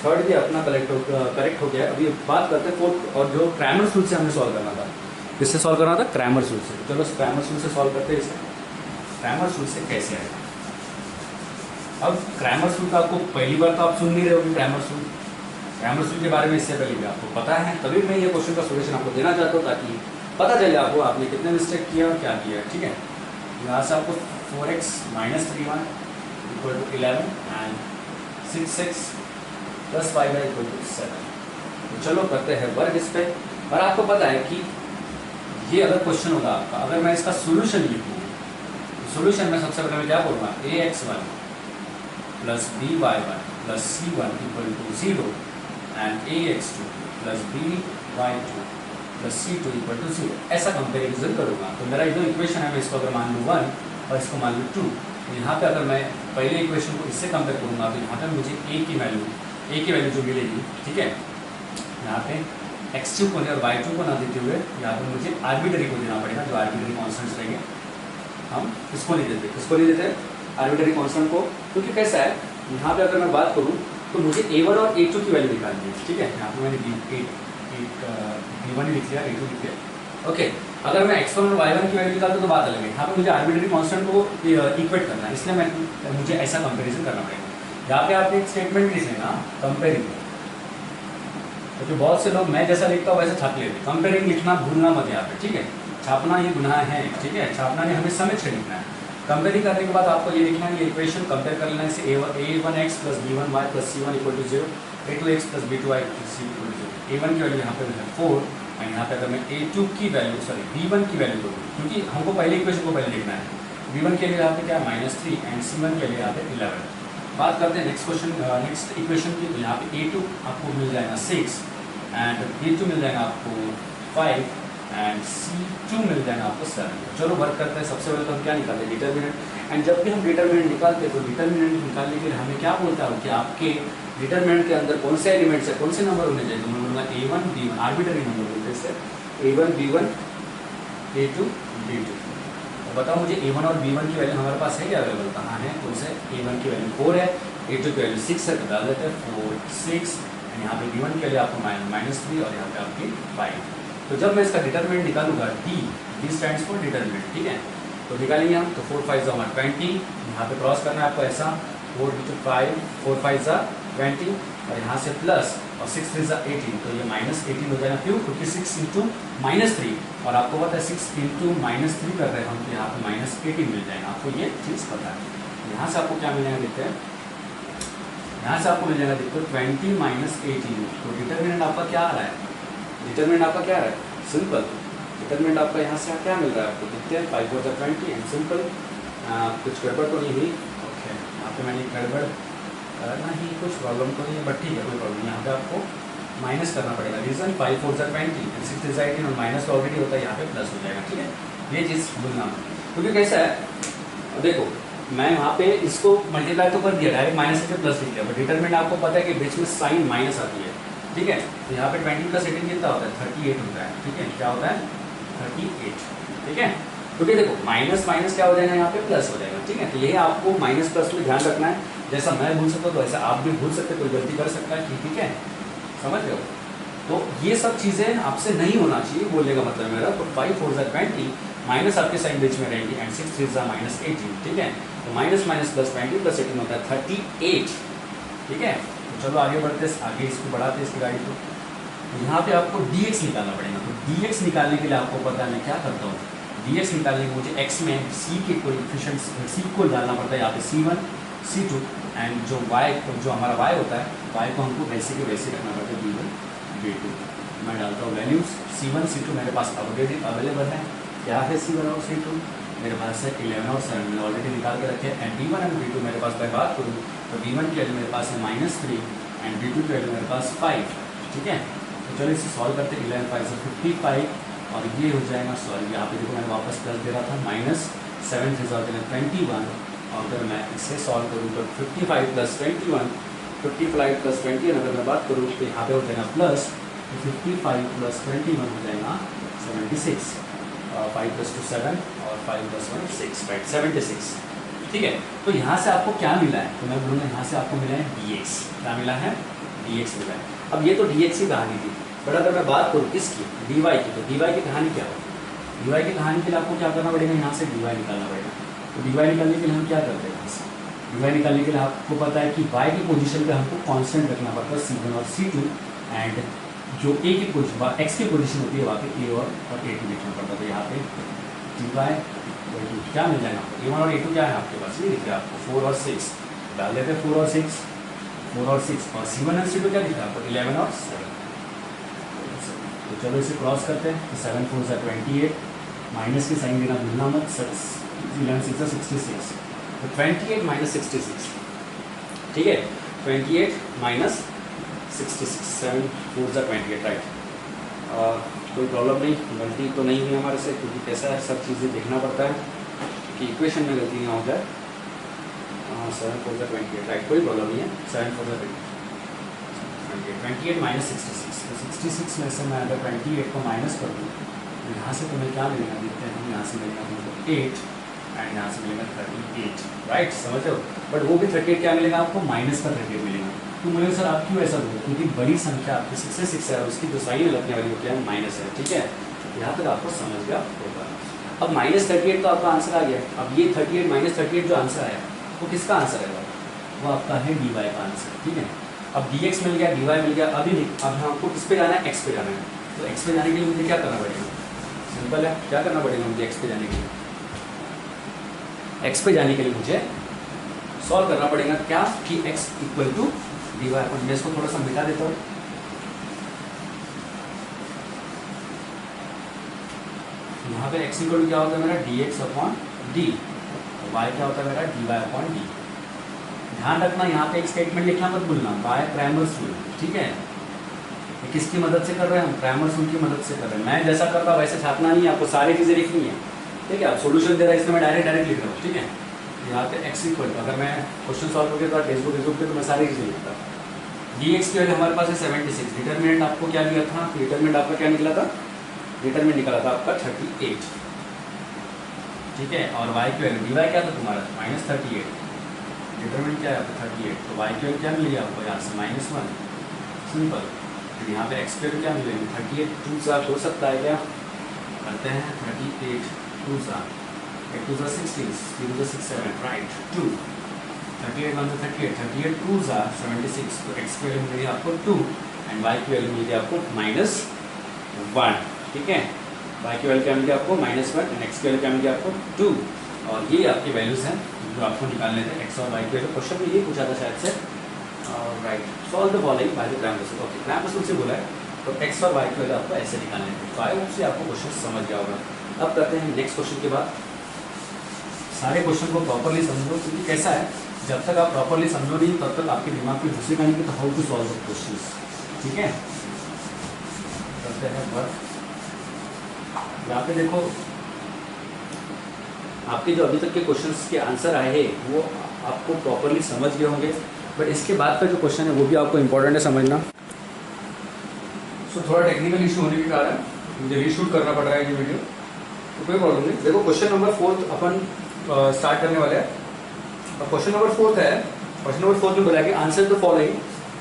3 भी अपना करेक्ट हो गया। अभी बात करते हैं 4th, और जो क्रैमर्स रूल से हमने सॉल्व करना था, किससे सॉल्व करना था, क्रैमर्स रूल से। चलो क्रैमर्स रूल से सॉल्व करते हैं इसे। क्रैमर्स रूल से कैसे आएगा, अब क्रैमर्स रूल का आपको पहली बार तो आप सुन नहीं रहे होंगे, क्रैमर्स रूल के बारे में इससे पहले भी आपको पता है, तभी मैं ये क्वेश्चन का सोल्यूशन आपको देना चाहता हूँ ताकि पता चले आपको आपने कितने मिस्टेक किया और क्या किया है, ठीक है। यहाँ से आपको 4x - 3y equal to 11 and 6x + 5y equal to 7। तो चलो करते हैं वर्क इस पर। और आपको पता है कि ये अगर क्वेश्चन होगा आपका, अगर मैं इसका सोल्यूशन लिखूँ, सोल्यूशन में सबसे पहले मैं क्या बोलूँगा, ax1 + by1 + c1 equal to 0 and ax2 + by2 + c2 equal to 0, ऐसा कंपेरिजन करूँगा। तो मेरा जो इक्वेशन है मैं इसको अगर मान लूँ 1 और इसको मान लूँ 2, तो यहाँ पे अगर मैं पहले इक्वेशन को इससे कंपेयर करूँगा तो यहाँ पे मुझे a की वैल्यू जो मिलेगी, ठीक है, यहाँ पे x2 को और y2 को ना देते हुए यहाँ पे मुझे आर्बिट्री को देना पड़ेगा, जो आर्बिट्री कॉन्स्टेंट्स रहेंगे। हम इसको नहीं देते आर्बिट्री कॉन्स्टेंट को, क्योंकि कैसा है यहाँ पे अगर मैं बात करूँ तो मुझे a1 और a2 की वैल्यू निकालनी है, ठीक है। यहाँ पे मैंने b1 लिख लिया, a2 लिख लिया, ओके। अगर मैं x1 और y1 की वैल्यू निकालता तो बात अलग है, यहाँ पे मुझे आर्बिट्री कांस्टेंट को इक्वेट करना है, इसलिए मुझे ऐसा कंपैरिजन करना पड़ेगा। यहाँ पे आपने एक स्टेटमेंट भी लिख लेना, कंपेयरिंग, क्योंकि बहुत से लोग मैं जैसा लिखता हूँ वैसे छाप लेते, कंपेयरिंग लिखना भूलना मत यहाँ पे, ठीक है। छापना ये गुनाह है, ठीक है, छापना नहीं, हमें समझ के लिखना है। कंपेयरिंग करने के बाद आपको ये लिखना है, ये इक्वेशन कंपेयर कर लेना है, इसे a1x + b1y + c1 equal to 0, a2x + b2y + c equal to 0। a1 की वैल्यू यहाँ पे है 4, और यहाँ पे अगर मैं a2 की वैल्यू b1 की वैल्यू करूँ, क्योंकि हमको पहले इक्वेशन को पहले लिखना है, b1 के लिए यहाँ पे क्या -3 एंड c1 के लिए यहाँ पे 11। बात करते हैं नेक्स्ट इक्वेशन की, तो यहाँ पे a2 आपको मिल जाएगा 6 एंड b2 मिल जाएगा आपको 5 एंड c2 मिल जाएगा आपको 7। चलो वर्क करते हैं। सबसे पहले तो हम क्या निकालते हैं, डिटर्मिनेंट। एंड जब भी हम डिटर्मिनेंट निकालते हैं तो डिटर्मिनेंट निकालने के लिए हमें क्या बोलता है कि आपके डिटर्मिनेंट के अंदर कौन से एलिमेंट्स है, कौन से नंबर होने चाहिए। तो मैं बोलूँगा a1 b1, आर्बिट्री नंबर बोलते हैं इसे, a1 b1 a2 b2। तो बताओ मुझे a1 और b1 की वैल्यू हमारे पास है क्या अवेलेबल, कहाँ है, कौन से, a1 की वैल्यू 4 है, a2 की वैल्यू 6 है, तो डाल देते हैं 4 6, यहाँ पे b1 के लिए आपको -3 और यहाँ पे आपकी 5। तो जब मैं इसका डिटरमिनेंट निकालूंगा, डी स्टैंड्स फॉर डिटरमिनेंट, ठीक है, तो निकालेंगे हम। तो 4 5 = 20, यहाँ पे क्रॉस करना है आपको ऐसा, 4 × 5 4 5 = 20, और यहाँ से प्लस और 6 3 = 18, तो ये -18 हो जाएगा। क्यों, क्योंकि 6 × -3, और आपको पता है 6 × -3 कर रहे हैं हम, तो यहाँ पे -18 मिल जाएगा, आपको ये चीज़ पता है। यहाँ से आपको क्या मिलेगा देखते हैं, यहाँ से आपको मिल जाएगा देखो 20 - 18, तो डिटरमिनेंट आपका क्या आ रहा है, डिटरमिनेंट आपका क्या है, सिंपल। डिटरमिनेंट आपका यहाँ से क्या मिल रहा है आपको, देखते हैं 5 4 = 20 एंड सिंपल। कुछ गड़बड़ तो नहीं हुई, ओके। यहाँ पे मैंने गड़बड़ नहीं, कुछ प्रॉब्लम तो नहीं है, बट ठीक है, कोई प्रॉब्लम। यहाँ पे आपको माइनस करना पड़ेगा, रीजन 5 4 = 20 एंड 6 3 = 18, और माइनस तो ऑलरेडी होता है, यहाँ पे प्लस हो जाएगा, ठीक है। ये चीज़ भूलना, क्योंकि कैसा है, देखो मैं वहाँ पे इसको मल्टीप्लाई तो कर दिया, डायरेक्ट माइनस से प्लस लिख दिया, बट डिटरमिनेंट आपको पता है कि बीच में साइन माइनस आती है, ठीक है। तो यहाँ पे 20 + 18 कितना होता है, 38 होता है, ठीक है। क्या होता है, 38, ठीक है। क्योंकि देखो माइनस माइनस क्या हो जाएगा, यहाँ पे प्लस हो जाएगा, ठीक है। तो यही आपको माइनस प्लस में ध्यान रखना है। जैसा मैं भूल सकता हूँ तो ऐसा आप भी भूल सकते, कोई गलती कर सकता है, ठीक है, समझ रहे हो। तो ये सब चीज़ें आपसे नहीं होना चाहिए बोलने का मतलब मेरा। तो 5 4 ज़ा 20, माइनस आपके साइन बीच में रहेंगे, एंड 6 3 ज़ा माइनस 18, ठीक है। तो माइनस माइनस प्लस 20 प्लस 18 होता है 38, ठीक है। तो चलो आगे बढ़ते हैं, आगे इसको बढ़ाते हैं इसकी गाड़ी को। यहाँ पे आपको dx निकालना पड़ेगा। तो dx निकालने के लिए आपको पता है मैं क्या करता हूँ, dx निकालने के मुझे x में c के कोएफिशिएंट्स c को डालना पड़ता है यहाँ पे c1 c2, एंड जो y जो हमारा y होता है, y को हमको वैसे के वैसे रखना पड़ता है b1 b2। मैं डालता हूँ वैल्यूज़, c1 c2 मेरे पास अवेलेबल है, क्या है c1 और c2 मेरे पास है 11 और 7, मैंने ऑलरेडी निकाल के रखे हैं। एंड b1 एंड b2 मेरे पास मैं बात करूँ तो b1 की वैल्यू मेरे पास है -3 एंड b2 की वैल्यू मेरे पास 5, ठीक है। तो चलो इसे सॉल्व करते हैं। 11 5 से 55 और ये हो जाएगा, सॉरी यहाँ पे देखो मैंने वापस प्लस दे रहा था, -7 3 21, और अगर मैं इसे सॉल्व करूँ तो 55 प्लस 21, 55 प्लस 21 अगर मैं बात करूँ तो यहाँ पे हो जाएगा प्लस, तो 55 प्लस 21 हो जाएगा 76, 5 प्लस 2 7 और 5 प्लस 1 6, राइट 76, ठीक है। तो यहाँ से आपको क्या मिला है, तो मैं बोलूँगा यहाँ से आपको मिला है dx, क्या मिला है, dx मिला है। अब ये तो dx की कहानी थी, बट अगर मैं बात करूँ किसकी, dy की, तो dy की कहानी क्या होगी। dy की कहानी के लिए आपको क्या करना पड़ेगा, यहाँ से dy निकालना पड़ेगा। तो dy निकालने के लिए हम क्या करते हैं, यहाँ से dy निकालने के लिए आपको पता है कि y की पोजीशन पे हमको कांस्टेंट रखना पड़ता है c1 और c2, एंड जो a की पोजीशन x की पोजीशन होती है वहाँ पे a और a2 लिखना पड़ता है। तो यहाँ पे dy क्या मिल जाएगा आपको, a1 और a2 क्या है आपके पास, ये दिख रहा है आपको 4 और 6, डाल देते हैं 4 और 6, 4 और 6, और c1 और c2 क्या दिख रहा है आपको 11 और 7। तो चलो इसे क्रॉस करते हैं। तो 7 4 ज़ा 28, माइनस की साइन देना भूलना मत, 11 6 ज़ा 66, तो 28 माइनस 66, ठीक है, 28 माइनस 66, 7 4 ज़ा 28, राइट। कोई प्रॉब्लम नहीं, गलती तो नहीं हुई हमारे से, क्योंकि कैसा है सब चीज़ें देखना पड़ता है कि इक्वेशन में गलती ना हो जाए। 7 4 ज़ा 28, राइट, कोई प्रॉब्लम नहीं है। 7 4 ज़ा 28 माइनस 66, तो 66 में से मैं अगर 28 को माइनस कर दूँ तो यहाँ से तुम्हें क्या मिलेगा, देखते हैं हम, यहाँ से मिलेगा तुमको 8 एंड यहाँ से मिलेगा 38, राइट, समझ रहे हो। बट वो भी 38 क्या मिलेगा आपको, माइनस का 38 मिलेगा। तो मुझे सर आप क्यों ऐसा बोलो, क्योंकि बड़ी संख्या आपकी 6 है, उसकी जो साइन लगने वाली होती है माइनस है, ठीक है। यहाँ तक आपको समझ गया होगा। अब -38 तो आपका आंसर आ गया। अब ये 38 -38 जो आंसर आया वो किसका आंसर है, वो आपका है dy का आंसर, ठीक है। अब dx मिल गया, dy मिल गया, अब हमको किस पे जाना है, x पे जाना है। तो x पे जाने के लिए मुझे क्या करना पड़ेगा, सिंपल है, क्या करना पड़ेगा मुझे x पे जाने के लिए, x पे जाने के लिए मुझे सॉल्व करना पड़ेगा क्या, कि x इक्वल टू dy। मैं इसको थोड़ा सा मिटा देता हूँ। यहाँ पे x इक्वल टू क्या होता है मेरा, dx अपॉन d, y क्या होता है मेरा, dy अपॉन d। ध्यान रखना यहाँ पे एक स्टेटमेंट लिखना मत भूलना, बाय क्रैमर्स रूल, ठीक है। ये किसकी मदद से कर रहे हैं हम, क्रैमर्स रूल की मदद से कर रहे हैं। मैं जैसा करता हूँ वैसे छापना नहीं है, आपको सारी चीज़ें लिखनी है, ठीक है। आप सोल्यूशन दे रहा है इसमें मैं डायरेक्ट लिख रहा हूँ, ठीक है। यहाँ पे x इक्वल टू, अगर मैं क्वेश्चन सॉल्व करके तो टेक्स्ट बुक पे तो मैं सारी चीज़ें लिखता हूँ। dx की वैल्यू हमारे पास है 76, डिटरमिनेंट आपको क्या दिया था, डिटरमिनेंट आपका क्या निकला था, डिटरमिनेंट निकला था आपका 38, ठीक है। और y की वैल्यू dy क्या था तुम्हारा, -38, डिटरमिनेंट क्या है आपका 38, तो y की वैल्यू क्या मिलेगी आपको यहाँ से -1, सिंपल। फिर यहाँ पे x की वैल्यू क्या मिलेगी, 38 2 सा हो सकता है क्या, करते हैं 38 2 सा 8 2 सा 16, 0 सा 6 7, राइट 2, 38 1 सा 38, 38 2 सा 76, तो x की वैल्यू मिलेगी आपको 2 एंड y की वैल्यू मिलेगी आपको -1, ठीक है। y की वैल्यू क्या मिलेगी आपको -1 एंड x की वैल्यू क्या मिलेगी आपको 2, और ये आपकी वैल्यूज़ हैं जो आपको निकालने थे, x और y की वैल्यू। क्वेश्चन में ये पूछा था शायद से, right, solve the following by the Cramer's rule. Okay, Cramer's rule से बोला है तो x और y की वैल्यू आपको ऐसे निकालने थे। तो आई होप से आपको क्वेश्चन समझ गया होगा। अब करते हैं नेक्स्ट क्वेश्चन के बाद। सारे क्वेश्चन को प्रॉपरली समझो, क्योंकि कैसा है, जब तक आप प्रॉपरली समझो नहीं तब तक आपके दिमाग में घुसेगा नहीं कि तो how to solve the question, ठीक है। करते हैं वर्क। यहाँ पे देखो आपके जो अभी तक के क्वेश्चंस के आंसर आए हैं वो आपको प्रॉपरली समझ गए होंगे, बट इसके बाद का जो क्वेश्चन है वो भी आपको इम्पोर्टेंट है समझना। सो थोड़ा टेक्निकल इशू होने के कारण मुझे रीशूट करना पड़ रहा है ये वीडियो, तो कोई प्रॉब्लम नहीं। देखो क्वेश्चन नंबर 4 अपन स्टार्ट करने वाले हैं। क्वेश्चन नंबर 4 है क्वेश्चन नंबर 4 में बोला कि आंसर द फॉलोइंग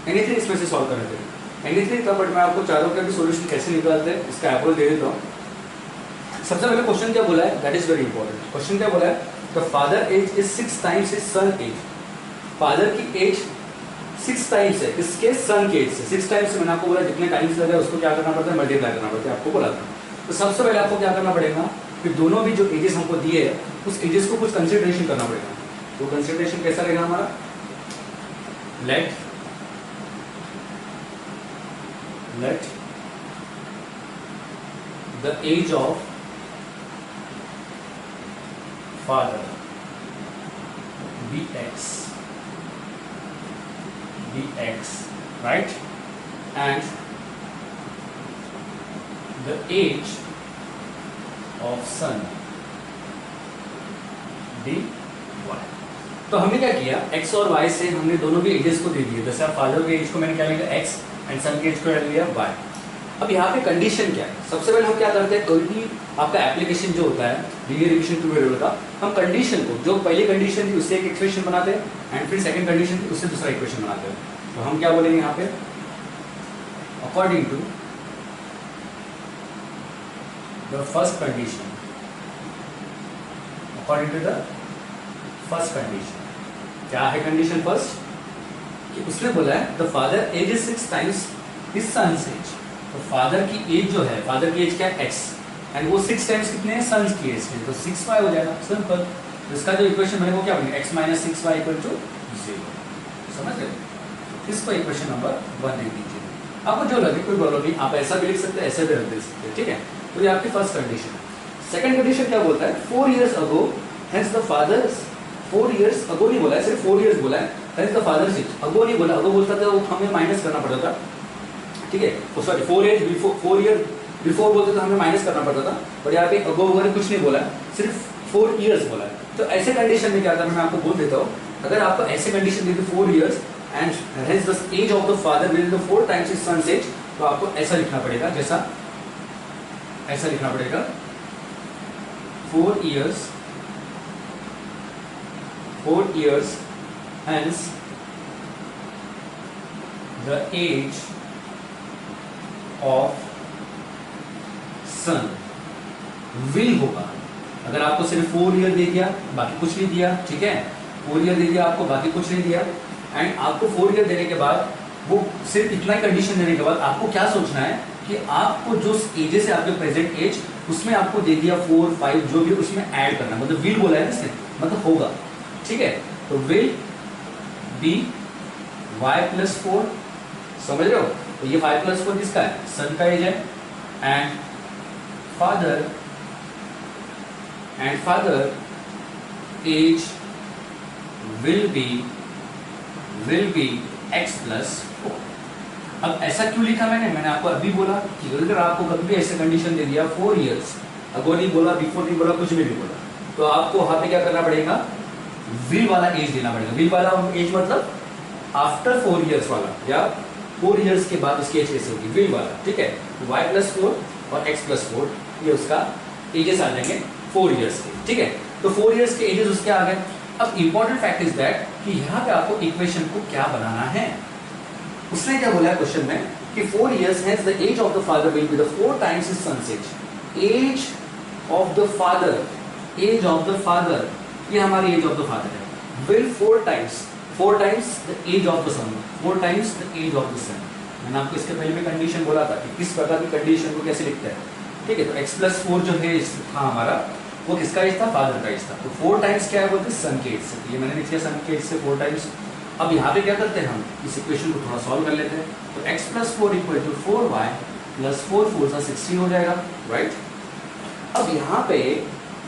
एनीथिंग, इसमें से सॉल्व करना चाहिए। एनीथिंग था, बट मैं आपको चारों का भी सॉल्यूशन कैसे निकालते हैं इसका अप्रोच दे देता हूँ। सबसे पहले क्वेश्चन क्या बोला है, that is very important. Question क्या बोला है, the father age is 6 times his son age. Father की एज 6 टाइम्स है इसके सन के एज से। 6 टाइम्स मैंने आपको बोला जितने टाइम्स लगे उसको क्या करना पड़ता है, मल्टीप्लाई करना पड़ता है, आपको बोला था। तो सबसे पहले आपको क्या करना पड़ेगा कि दोनों भी जो एजेस हमको दिए है उस एजेस को कुछ कंसिडरेशन करना पड़ेगा। तो कंसिडरेशन कैसा रहेगा हमारा, let the age of father be x, right, and the age of son dy। तो हमने क्या किया, x और y से हमने दोनों भी एजेस को दे दिए। जैसे आप फादर के एज को मैंने क्या लिया x एंड सन के एज को लिया y। अब यहाँ पे कंडीशन क्या है, सबसे पहले हम क्या करते हैं, कोई भी आपका एप्लीकेशन जो होता है लीनियर इक्वेशन टू वेरिएबल का, हम कंडीशन को, जो पहली कंडीशन थी उससे एक इक्वेशन बनाते हैं एंड फिर सेकंड कंडीशन थी उससे दूसरा इक्वेशन बनाते हैं। तो हम क्या बोलेंगे यहाँ पे, according to the first condition, according to the first condition. क्या है कंडीशन फर्स्ट, कि उसने बोला है the father age is 6 times his sons age. तो फादर की एज जो है, फादर की एज क्या है x, एंड वो 6 टाइम्स कितने हैं, सन्स की एज के, तो 6y हो जाएगा सिंपल। तो इसका जो इक्वेशन बनेगा वो क्या बनेगा, x minus 6y equal to 0। समझ गए, इसको इक्वेशन नंबर 1 लिख दीजिए। आपको जो लगे कोई प्रॉब्लम नहीं, आप ऐसा भी लिख सकते हैं, ऐसे भी लिख सकते हैं, ठीक है। तो ये आपकी फर्स्ट कंडीशन है। सेकंड कंडीशन क्या बोलता है, 4 years ago hence the father's, 4 years ago नहीं बोला है, सिर्फ 4 years बोला है, hence the father's age। ago नहीं बोला, ago बोलता था वो हमें माइनस करना पड़ता था, ठीक है। तो sorry 4 years before, 4 year before बोलते तो हमें माइनस करना पड़ता था, बट यहाँ पे अगो वगैरह कुछ नहीं बोला है, सिर्फ 4 years बोला है। तो ऐसे कंडीशन में क्या करना, मैं आपको बोल देता हूँ, अगर आपको ऐसे कंडीशन दी थी 4 years and hence the age of the father will be 4 times his son's age, तो आपको ऐसा लिखना पड़ेगा, जैसा ऐसा लिखना पड़ेगा 4 years hence the age of son will होगा। अगर आपको सिर्फ 4 ईयर दे दिया बाकी कुछ नहीं दिया, ठीक है, 4 ईयर दे दिया आपको बाकी कुछ नहीं दिया, एंड आपको 4 ईयर देने के बाद वो सिर्फ इतना ही कंडीशन देने के बाद आपको क्या सोचना है कि आपको जो एजेस है आपके प्रेजेंट एज उसमें आपको दे दिया 4, 5 जो भी उसमें ऐड करना, मतलब विल बोला है इसने, मतलब होगा, ठीक है। तो विल बी y प्लस 4, समझ रहे हो। तो ये 5 प्लस 4 किसका है, सन का एज है, and father age will be x plus 4। अब ऐसा क्यों लिखा मैंने आपको अभी बोला कि अगर आपको कभी भी ऐसे कंडीशन दे दिया 4 years, अगो नहीं बोला, बिफोर नहीं बोला, कुछ भी नहीं बोला, तो आपको वहां पे क्या करना पड़ेगा, विल वाला एज देना पड़ेगा। विल वाला एज मतलब आफ्टर 4 years वाला, या 4 years के बाद उसकी एज कैसे होगी, विल वाला, ठीक है। y प्लस 4 और x प्लस 4 ये उसका एजेस आ जाएंगे 4 years के, ठीक है। तो 4 years के एजेस उसके आ गए। अब इंपॉर्टेंट फैक्ट इज दैट कि यहाँ पे आपको इक्वेशन को क्या बनाना है। उसने क्या बोला है क्वेश्चन में कि 4 years hence the age of the father will be the 4 times his son's age। age of the father, age of the father, ये हमारी age of the father है, will 4 times the age of the son, 4 times the age of the son। मैंने आपको इसके पहले में condition बोला था कि किस प्रकार की कंडीशन को कैसे लिखते हैं, ठीक है। तो x प्लस 4 जो है था हमारा, वो किसका एज था, फादर का एज था। तो 4 टाइम्स क्या है बोलते हैं, सन के एज से। ये मैंने लिख दिया सन के एज से 4 टाइम्स। अब यहाँ पे क्या करते हैं, हम इस इक्वेशन को थोड़ा सॉल्व कर लेते हैं। तो x plus 4 equal to 4y plus 4 4 सा 16 हो जाएगा, राइट। अब यहाँ पे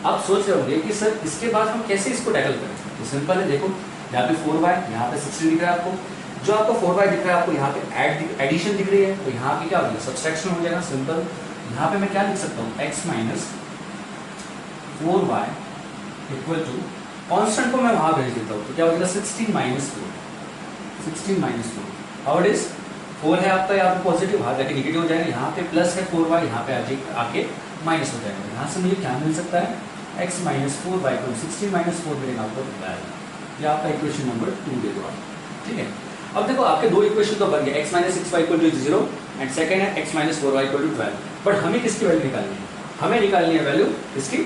आप सोच रहे होंगे कि सर इसके बाद हम कैसे इसको टैकल करें। तो सिंपल है, देखो यहाँ पे 4y, यहाँ पे 16 दिख रहा है आपको, जो आपको 4y दिख रहा है आपको यहाँ पे एडिशन दिख रही है, तो यहाँ पे क्या हो जाएगा, सब्सट्रैक्शन हो जाएगा, सिंपल। यहाँ पे मैं क्या लिख सकता हूँ, x minus 4y equal to, constant को मैं वहाँ भेज देता हूँ, तो क्या हो जाएगा 16 minus 4, 16 minus 4, how it is, 4 है आपका, यहाँ पे पॉजिटिव, वहाँ जाके नेगेटिव हो जाएगा, यहाँ पे प्लस है 4y, यहाँ पे आके माइनस हो जाएगा। यहाँ से मुझे क्या मिल सकता है, x माइनस 4y को 16 माइनस 4 मिलेगा आपको 12। या आपका इक्वेशन नंबर 2 दे दो आप, ठीक है। अब देखो आपके दो इक्वेशन तो बन गए, x minus 6y equal to 0 and second है x minus 4y equal to 12। But हमें किसकी वैल्यू निकालनी है? हमें निकालनी है वैल्यू इसकी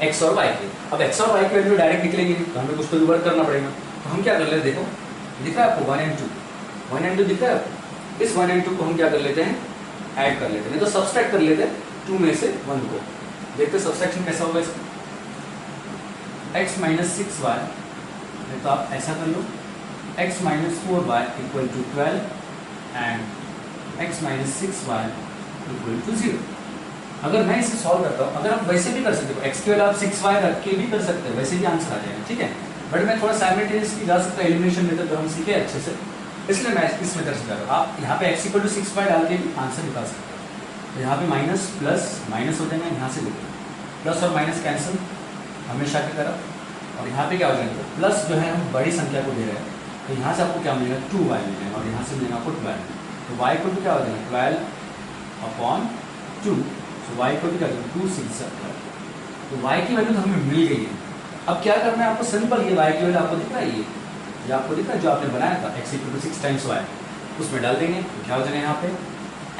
x और y की। अब x और y की वैल्यू डायरेक्ट निकलेंगी तो हमें कुछ तो वर्क करना पड़ेगा। तो हम क्या कर लेते हैं, देखो दिख रहा है आपको 1 एंड 2 दिख रहा है आपको। इस 1 एंड 2 को हम क्या कर लेते हैं, ऐड कर लेते हैं, नहीं तो सब्सट्रैक्ट कर लेते हैं 2 में से 1 को। देखते हैं सब्सट्रैक्शन कैसा होगा इसका। x माइनस 6y, तो आप ऐसा कर लो, x minus 4y equal to 12 and x minus 6y equal to 0। अगर मैं इसे सॉल्व करता हूँ, अगर आप वैसे भी कर सकते हो, x की वैल्यू आप 6y रख के भी कर सकते हो, वैसे भी आंसर आ जाएगा, ठीक है। बट मैं थोड़ा साइमल्टेनियसली जा सकता है एलिमिनेशन मेथड जो हम सीखे अच्छे से, इसलिए मैं इस मेथड से जा रहा हूँ। आप यहाँ पे x इक्वल टू 6y डाल के भी आंसर निकाल सकते हो। तो यहाँ पे माइनस प्लस माइनस हो जाएगा, यहाँ से देखो प्लस और माइनस कैंसिल हमेशा की तरह, और यहाँ पे क्या हो जाएगा, प्लस जो है हम बड़ी संख्या को दे रहे हैं, तो यहाँ से आपको क्या मिलेगा 2y मिलेगा, और यहाँ से मिलेगा आपको 12। तो y इक्वल टू क्या हो जाएगा 12/2, तो y इक्वल टू क्या हो जाएगा 2 6 12। तो y की वैल्यू तो हमें मिल गई है। अब क्या करना है आपको, सिंपल, ये y की वैल्यू आपको दिख रहा है, ये आपको दिख रहा है जो आपने बनाया था x equal to 6 times y, उसमें डाल देंगे। तो क्या हो जाएगा यहाँ पे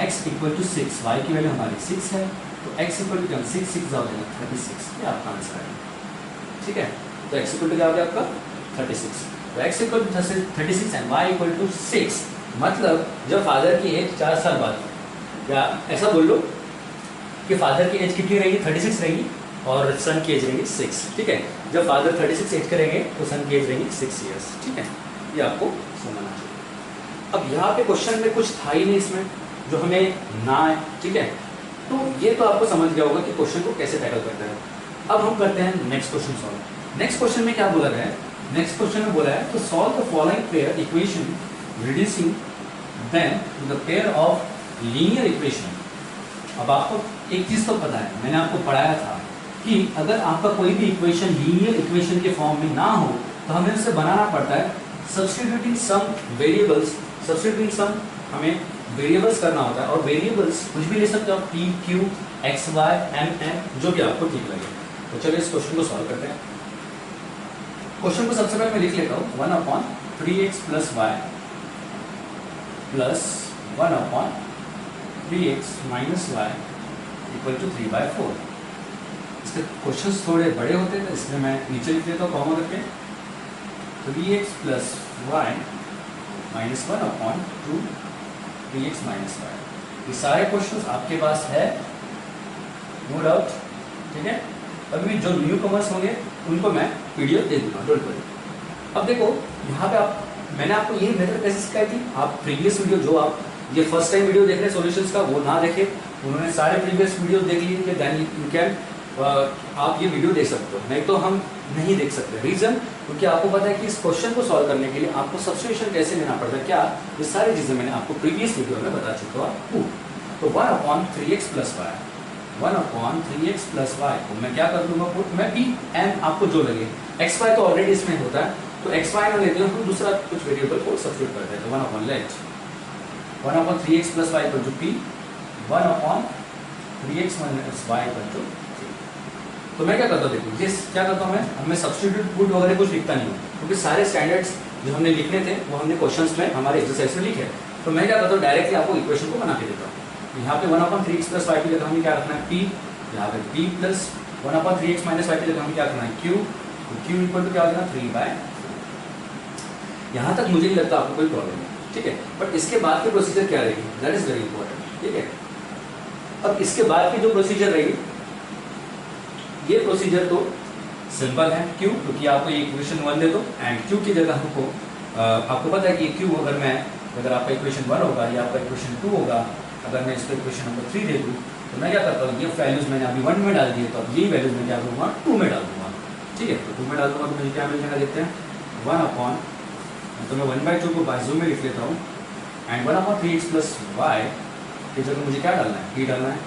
x इक्वल टू 6, y की वैल्यू हमारी 6 है, तो x इक्वल टू 6 6 हो जाएगा 36, ये आपका आंसर है, ठीक है। तो x इक्वल टू क्या हो गया आपका 36, तो x equal to 36 and y equal to 6, मतलब जब फादर की एज 4 साल बाद, या ऐसा बोल लो कि फादर की एज कितनी रहेगी 36 रहेगी और सन की एज रहेगी 6, ठीक है। जब फादर 36 एज करेंगे तो सन की एज रहेगी 6 ईयर्स, ठीक है। ये आपको समझना चाहिए। अब यहाँ पे क्वेश्चन में कुछ था ही नहीं इसमें जो हमें ना है, ठीक है। तो ये तो आपको समझ गया होगा कि क्वेश्चन को कैसे टैकल करते हैं। अब हम करते हैं next question solve. Next question में क्या बोला गया है, नेक्स्ट क्वेश्चन में बोला है तो solve the following pair equation reducing them to the pair of linear equation. अब आपको एक चीज तो पता है, मैंने आपको पढ़ाया था कि अगर आपका कोई भी इक्वेशन लीनियर इक्वेशन के फॉर्म में ना हो तो हमें उसे बनाना पड़ता है सब्स्टिट्यूटिंग सम वेरिएबल्स। सब्स्टिट्यूटिंग सम हमें वेरिएबल्स करना होता है, और वेरिएबल्स कुछ भी ले सकते हो, p q x y m n, जो भी आपको ठीक लगे। तो चलिए इस क्वेश्चन को सॉल्व करते हैं। क्वेश्चन को सबसे पहले मैं लिख लेता हूँ 1/3x plus y plus 1/3x minus y equal to 3/4। इसके क्वेश्चंस थोड़े बड़े होते हैं तो इसलिए मैं नीचे लिख लेता हूँ कॉमन रख के 3x plus y minus 1/2 3x minus y। ये सारे क्वेश्चंस आपके पास है, नो डाउट, ठीक है। अभी जो न्यू कमर्स होंगे उनको मैं पीडीएफ दे दूंगा, डोंट वरी। अब देखो यहाँ पे मैंने आपको ये मेथड कैसे सिखाई थी। आप प्रीवियस वीडियो जो आप ये फर्स्ट टाइम वीडियो देख रहे हैं सॉल्यूशंस का, वो ना देखे, उन्होंने सारे प्रीवियस वीडियो देख लिए, देन यू कैन आप ये वीडियो देख सकते हो। नहीं तो हम नहीं देख सकते, रीजन क्योंकि आपको पता है कि इस क्वेश्चन को सॉल्व करने के लिए आपको सब्स्टिट्यूशन कैसे लेना पड़ता है, क्या ये सारी चीजें मैंने आपको प्रीवियस वीडियो में बता चुका हूँ। तो 1/3x plus y, 1/3x plus y को मैं क्या कर दूंगा, मैं p m आपको जो लगे, x y तो ऑलरेडी इसमें होता है, तो x y में लेते हो तो दूसरा कुछ वेरिएबल को सब्स्टिट्यूट करते हैं। तो 1/3x plus y equal to p, 1/3x minus y equal to 3। तो मैं क्या करता हूँ, देखो ये क्या करता हूँ मैं सब्स्टिट्यूट पुट वगैरह कुछ लिखता नहीं हूँ, क्योंकि सारे स्टैंडर्ड्स जो हमने लिखने थे वो हमने क्वेश्चंस में हमारे एक्सरसाइज में लिखे। तो मैं क्या करता हूँ डायरेक्टली आपको इक्वेशन को बना के देता हूँ। यहाँ पे 1/3x प्लस y की जगह हमें क्या रखना है p, यहाँ पे p plus 1/3x minus y की जगह हमें क्या रखना है q, तो q इक्वल टू क्या हो जाएगा 3/4। यहाँ तक मुझे नहीं लगता आपको कोई प्रॉब्लम है, ठीक है। बट इसके बाद की प्रोसीजर क्या रहेगी, दैट इज वेरी इंपॉर्टेंट, ठीक है। अब इसके बाद की जो प्रोसीजर रहेगी, ये प्रोसीजर तो सिंपल है। क्यों? क्योंकि आपको ये इक्वेशन 1 दे दो एंड q की जगह हमको आपको पता है कि q अगर आपका इक्वेशन 1 होगा या आपका इक्वेशन 2 होगा, अगर मैं इसको इक्वेशन नंबर 3 दे दूँ तो मैं क्या करता हूँ, ये वैल्यूज मैंने अभी 1 में डाल दिए, तो अब यही वैल्यूज मैं क्या करूँगा 2 में डाल दूंगा, ठीक है। तो 2 में डाल दूंगा तो मुझे क्या मिल जाएगा, देखते हैं 1/, तो मैं 1/2 को बाजू में लिख लेता हूँ एंड 1/3x प्लस y की जगह मुझे क्या डालना है, p डालना है,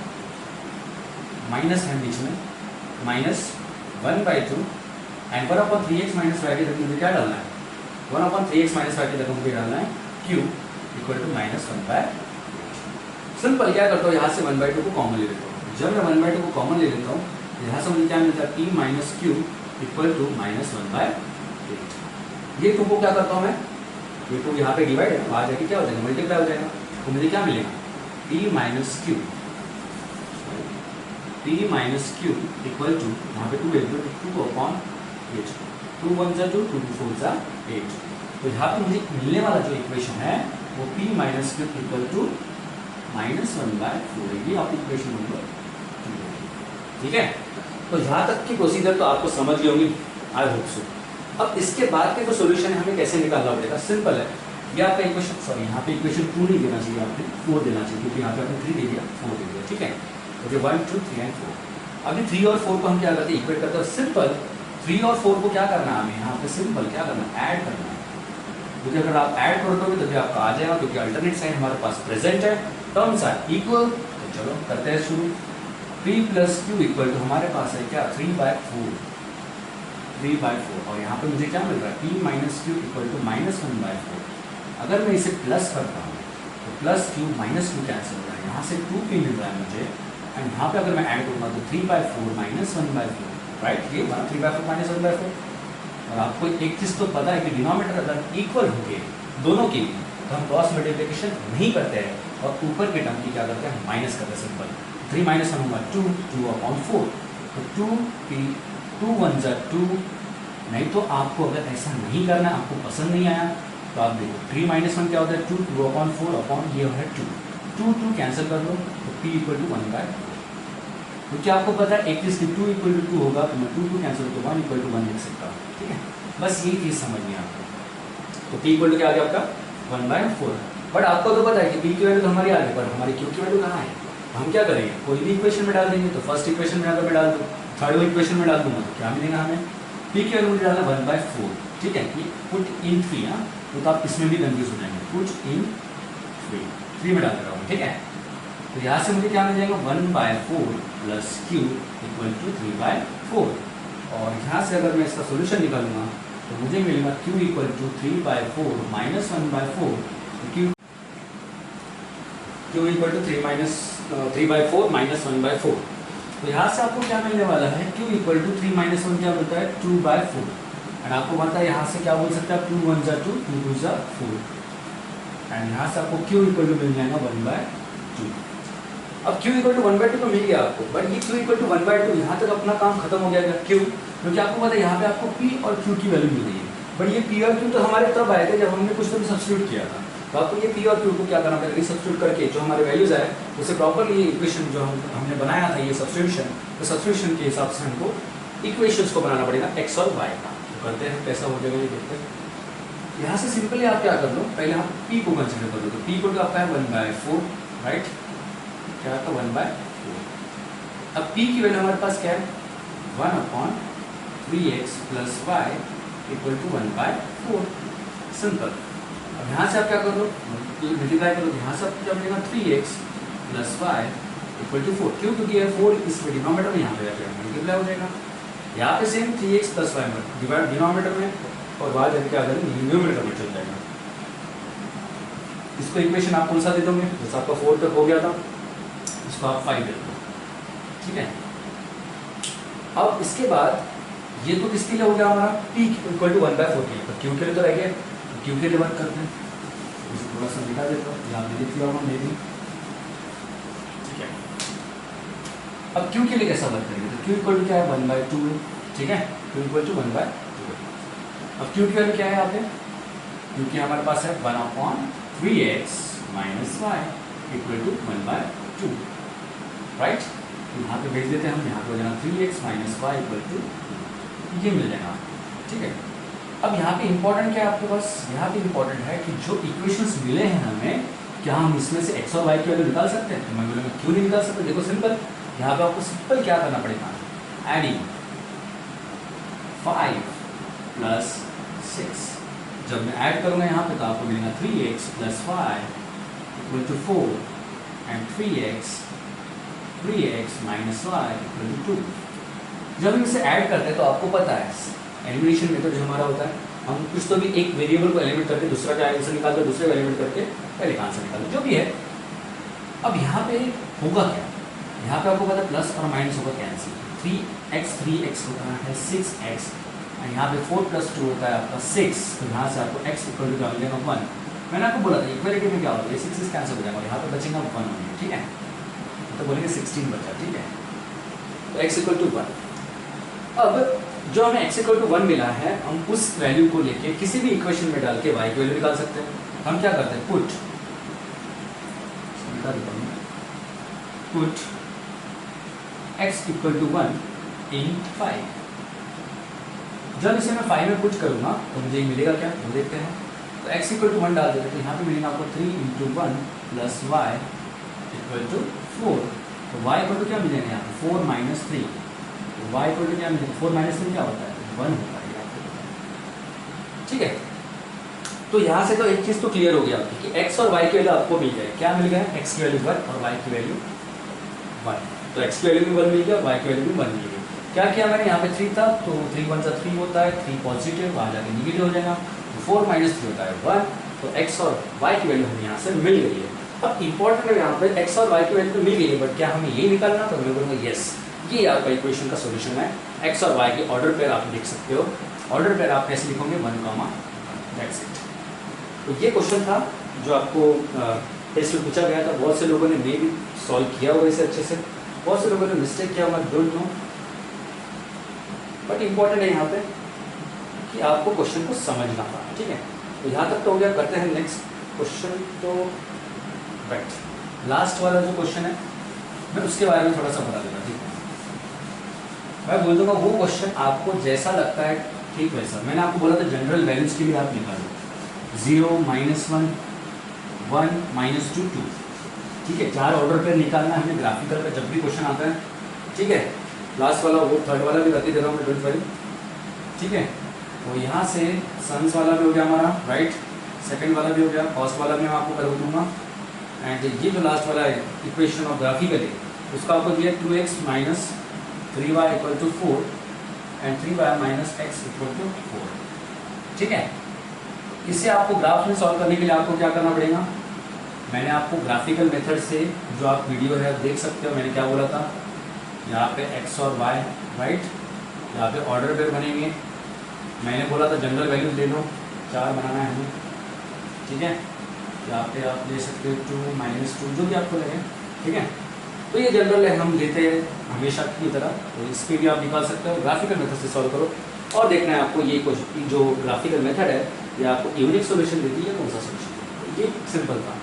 माइनस है बीच में, minus 1/2 and 1/3x minus y की जगह मुझे क्या डालना है, 1/3x माइनस y की जगह मुझे डालना है q equal to minus 1/। Simple, क्या करता हूँ यहाँ से 1/2 को कॉमन ले लेता हूँ। जब मैं 1/2 को कॉमन ले लेता हूँ यहाँ से मुझे क्या मिलता है, p minus q equal to minus 1/2। 8। ये 2 को क्या करता हूँ मैं, ये 2 यहाँ पे डिवाइड है, वहाँ जाके क्या हो जाएगा, मल्टीप्लाई हो जाएगा। तो मुझे क्या मिलेगा, p minus q, p minus q equal to, यहाँ पे 2 है तो 2 अपॉन 8, 2 1 जा 2, 2 4 जा 8। तो यहाँ पे मुझे मिलने वाला जो इक्वेशन है वो p minus q equal to -1/4 है। ये आपकी इक्वेशन नंबर 2 है। ठीक है, तो यहाँ तक की प्रोसीजर तो आपको समझ गई होंगी, आई होप सो। अब इसके बाद के जो सोल्यूशन है हमें कैसे निकालना पड़ेगा, सिंपल है। ये आपका इक्वेशन, सॉरी यहाँ पे इक्वेशन 2 नहीं देना चाहिए, आपने 4 देना चाहिए, क्योंकि यहाँ पे आपने 3 दे दिया, 4 दे दिया। ठीक है, तो 1 2 3 एंड 4। अभी 3 और 4 को हम क्या करते हैं, इक्वेट करते हैं। सिंपल 3 और 4 को क्या करना है हमें यहाँ पे, सिंपल क्या करना है, ऐड करना है। क्योंकि अगर आप ऐड कर दोगे तो आपका आ जाएगा, क्योंकि अल्टरनेट साइन हमारे पास प्रेजेंट है, टर्म्स आर इक्वल। तो चलो करते हैं शुरू। p plus q equal to हमारे पास है क्या, 3/4, 3/4। और यहाँ पे मुझे क्या मिल रहा है, p minus q equal to -1/4। अगर मैं इसे प्लस करता हूँ तो plus q minus q cancel हो रहा है, यहाँ से 2p मिल रहा है मुझे, एंड यहाँ पे अगर मैं ऐड करूँगा तो 3/4 माइनस 1/4, राइट, ये 3/4 माइनस 1/4। और आपको एक चीज़ तो पता है कि डिनोमिनेटर अगर इक्वल हो गए दोनों के लिए तो हम क्रॉस मल्टीप्लिकेशन नहीं करते हैं, और ऊपर के टर्म की क्या करते हैं, माइनस करते हैं। सिंपल 3 माइनस 1 होगा 2, 2 अपॉन 4, तो 2p, 2 1 जा 2। नहीं तो आपको अगर ऐसा नहीं करना, आपको पसंद नहीं आया, तो आप देखो 3 माइनस 1 क्या होता है 2, 2 अपॉन 4 अपॉन ये है 2, 2 2 कैंसिल कर लो, तो p इक्वल टू 1/4। क्योंकि आपको पता है एक चीज़ की 2 इक्वल टू 2 होगा, तो मैं 2 2 कैंसिल तो 1 इक्वल टू 1 लिख सकता हूँ। ठीक है, बस ये चीज़ समझनी है आपको। तो p इक्वल टू क्या आ गया आपका, 1/4। बट आपको तो पता है कि p की वैल्यू तो हमारी आ गई, पर हमारी q की वैल्यू कहाँ है। हम क्या करेंगे, कोई भी इक्वेशन में डाल देंगे। तो फर्स्ट इक्वेशन में अगर मैं डाल दूँ, थर्ड इक्वेशन में डाल दूंगा तो क्या मिलेगा हमें, p की वैल्यू मुझे डालना 1/4। ठीक है, ये पुट इन 3, हाँ, तो आप इसमें भी कंफ्यूज हो जाएंगे, पुट इन 3 में डाल रहा हूँ। ठीक है, तो यहाँ से मुझे क्या मिल जाएगा, 1/4 प्लस क्यू इक्वल टू 3/4। और यहाँ से अगर मैं इसका सोल्यूशन निकालूंगा तो मुझे मिलेगा q equal to 3/4 minus 1/4, q equal to 3/4 minus 1/4। तो यहाँ से आपको क्या मिलने वाला है, क्यू इक्वल टू 3 माइनस 1 क्या होता है 2/4। एंड आपको पता है यहाँ से क्या बोल सकते हैं, 2 1 जा 2, 2 2 जा 4। एंड यहाँ से आपको क्यू इक्वल टू मिल जाएगा 1/2। अब q इक्वल टू 1/2 तो मिल गया आपको, बट ये q इक्वल टू 1/2 यहाँ तक अपना काम खत्म हो गया। क्यों, क्योंकि आपको पता है यहाँ पे आपको p और q की वैल्यू मिल गई है। बट ये p और q तो हमारे तब आए थे जब हमने कुछ तो भी सब्स्टिट्यूट किया था। तो आपको ये p और q को क्या करना पड़ेगा, रिसब्स्टिट्यूट करके जो हमारे वैल्यूज आए उसे प्रॉपरली ये इक्वेशन जो हमने बनाया था, ये सब्स्टिट्यूशन, तो सब्स्टिट्यूशन के हिसाब से हमको इक्वेशंस को बनाना पड़ेगा x और y का। तो करते हैं कैसा हो जाएगा ये देखते हैं। यहाँ से सिंपली आप क्या कर लो, पहले आप p को कंसिडर कर लो। तो p को आपका है 1/4, राइट, क्या था 1/4। अब p की वैल्यू हमारे पास क्या है, 1/3x plus y equal to 1/4। Simple. अब यहाँ से आप क्या करो, मल्टीप्लाई करो, यहाँ से आपको क्या मिलेगा 3x plus y equal to 4। क्यों, क्योंकि ये 4 इसमें डिनोमिनेटर में यहाँ पे जाकर मल्टीप्लाई हो जाएगा। यहाँ पे सेम 3x प्लस वाई में डिवाइड डिनोमिनेटर में, और बाद में क्या करेंगे न्यूमरेटर में चल जाएगा। इसको इक्वेशन आप कौन सा दे दोगे, जैसे आपका 4 तक हो गया था, इसको आप 5 दे दो। ठीक है, अब इसके बाद ये तो किसके लिए हो गया हमारा, p इक्वल टू 1/4 के लिए, पर q के लिए तो रह गया। q के लिए वर्क करते हैं, इसे थोड़ा सा दिखा देता हूँ, यहाँ पे लिख लिया हूँ मे भी। ठीक है, अब q के लिए कैसा वर्क करेंगे, तो q इक्वल टू क्या है 1/2 है। ठीक है, q इक्वल टू 1/2। अब q की वैल्यू क्या है यहाँ पे, क्योंकि हमारे पास है 1/3x minus y equal to 1/2, right. यहाँ पे भेज देते हैं हम, यहाँ पे हो जाना 3x minus y equal to, ये मिल जाएगा। ठीक है, अब यहाँ पे इंपॉर्टेंट क्या है आपके पास, यहाँ पे इंपॉर्टेंट है कि जो इक्वेशंस मिले हैं हमें, क्या हम इसमें से x और y की वैल्यू निकाल सकते हैं। तो मैं बोलूँगा क्यों नहीं निकाल सकते। देखो सिंपल, यहाँ पे आपको सिंपल क्या करना पड़ेगा, एडिंग 5 प्लस 6। जब मैं ऐड करूँगा यहाँ पे तो आपको मिलेगा 3x plus y equal to 4 and 3x minus y equal to 2। जब हम इसे ऐड करते हैं तो आपको पता है एलिमिनेशन मेथड जो हमारा होता है, हम कुछ तो भी एक वेरिएबल को एलिमिनेट करके दूसरा का आंसर निकालते हैं, दूसरे को एलिमिनेट करके पहले का आंसर निकालते, जो भी है। अब यहाँ पे होगा क्या, यहाँ पे आपको पता है प्लस और माइनस होगा कैंसिल। 3x होता है 6x एंड यहाँ पे 4 + 2 होता है आपका 6, तो यहाँ से आपको x इक्वल टू क्या मिलेगा 1। मैंने आपको बोला था इक्वलिटी में क्या होता है, 6 कैंसिल हो जाएगा और यहाँ पे बचेगा 1 होंगे, ठीक है, तो बोलेंगे 16 बचा, ठीक है, तो x इक्वल टू 1। अब जो हमें x इक्वल टू 1 मिला है, हम उस वैल्यू को लेके किसी भी इक्वेशन में डाल के y की वैल्यू निकाल सकते हैं। हम क्या करते हैं, पुट x इक्वल टू 1 इन 5। जब इसे मैं 5 में पुट करूंगा तो मुझे ये मिलेगा क्या, वो देखते हैं। तो x इक्वल टू 1 डाल देते हैं, तो यहाँ पे मिलेगा आपको 3 × 1 + y इक्वल टू 4। तो y इक्वल टू क्या मिलेगा यहाँ पे 4 - 3, तो y इक्वल टू क्या मिलेगा 4 - 3 क्या होता है 1 होता है, ठीक है। तो यहाँ से तो एक चीज़ तो क्लियर हो गया आपकी कि x और y की वैल्यू आपको मिल जाए, क्या मिल गया, x की वैल्यू 1 और y की वैल्यू 1। तो x की वैल्यू भी 1 मिल गया और y की वैल्यू भी 1 मिल गई। क्या किया मैंने, यहाँ पे 3 था तो 3 × 1 = 3 होता है, 3 पॉजिटिव वहाँ जाके निगेटिव हो जाएगा, 4 - 3 होता है 1। तो x और y की वैल्यू हमें यहाँ से मिल गई है। अब इंपॉर्टेंट है यहाँ पे x और y की वैल्यू तो मिल गई है, बट क्या हमें ये निकालना, तो मैं बोलूँगा यस, ये आपका इक्वेशन का सोल्यूशन है। x और y के ऑर्डर पेयर आप लिख सकते हो, ऑर्डर पेयर आप कैसे लिखोगे 1, दैट्स इट। तो ये क्वेश्चन था जो आपको टेस्ट में पूछा गया था। बहुत से लोगों ने मे भी सॉल्व किया हुआ इसे अच्छे से, बहुत से लोगों ने मिस्टेक किया हुआ, डोंट नो, बट इम्पॉर्टेंट है यहाँ पे कि आपको क्वेश्चन को समझना था, ठीक है। तो यहाँ तक तो हो गया, करते हैं नेक्स्ट क्वेश्चन। तो राइट, लास्ट वाला जो क्वेश्चन है मैं उसके बारे में थोड़ा सा बता दूँगा, ठीक है। मैं बोल दूँगा वो क्वेश्चन आपको जैसा लगता है ठीक वैसा। मैंने आपको बोला था जनरल वैल्यूज के लिए आप निकालो 0, -1, 1, -2, 2, ठीक है। 4 ऑर्डर पे निकालना है हमें ग्राफिकल का जब भी क्वेश्चन आता है, ठीक है। लास्ट वाला वो थर्ड वाला भी करके दे रहा हूँ मैं, डोंट वरी, ठीक है। तो यहाँ से सन्स वाला भी हो गया हमारा, राइट, सेकंड वाला भी हो गया, कॉस्ट वाला भी मैं आपको कर दूँगा। एंड ये जो लास्ट वाला है इक्वेशन ऑफ ग्राफिकली, उसका आपको दिया 2x - 3y = 4 and 3y - x = 4, ठीक है। इसे आपको ग्राफ में सॉल्व करने के लिए आपको क्या करना पड़ेगा, मैंने आपको ग्राफिकल मेथड से जो आप वीडियो है देख सकते हो, मैंने क्या बोला था, यहाँ पे x और y, राइट, यहाँ पे ऑर्डर पेयर बनेंगे। मैंने बोला था जनरल वैल्यू ले लो, 4 बनाना है हमें, ठीक है। यहाँ पे आप ले सकते हो 2, -2, जो भी आपको लगे, ठीक है। तो ये जनरल है, हम लेते हैं हमेशा की तरह, तो इसके भी आप निकाल सकते हो। ग्राफिकल मेथड से सॉल्व करो और देखना है आपको ये क्वेश्चन जो ग्राफिकल मेथड है ये आपको यूनिक सोल्यूशन देती है, कौन सा सोल्यूशन देती है। ये सिंपल था,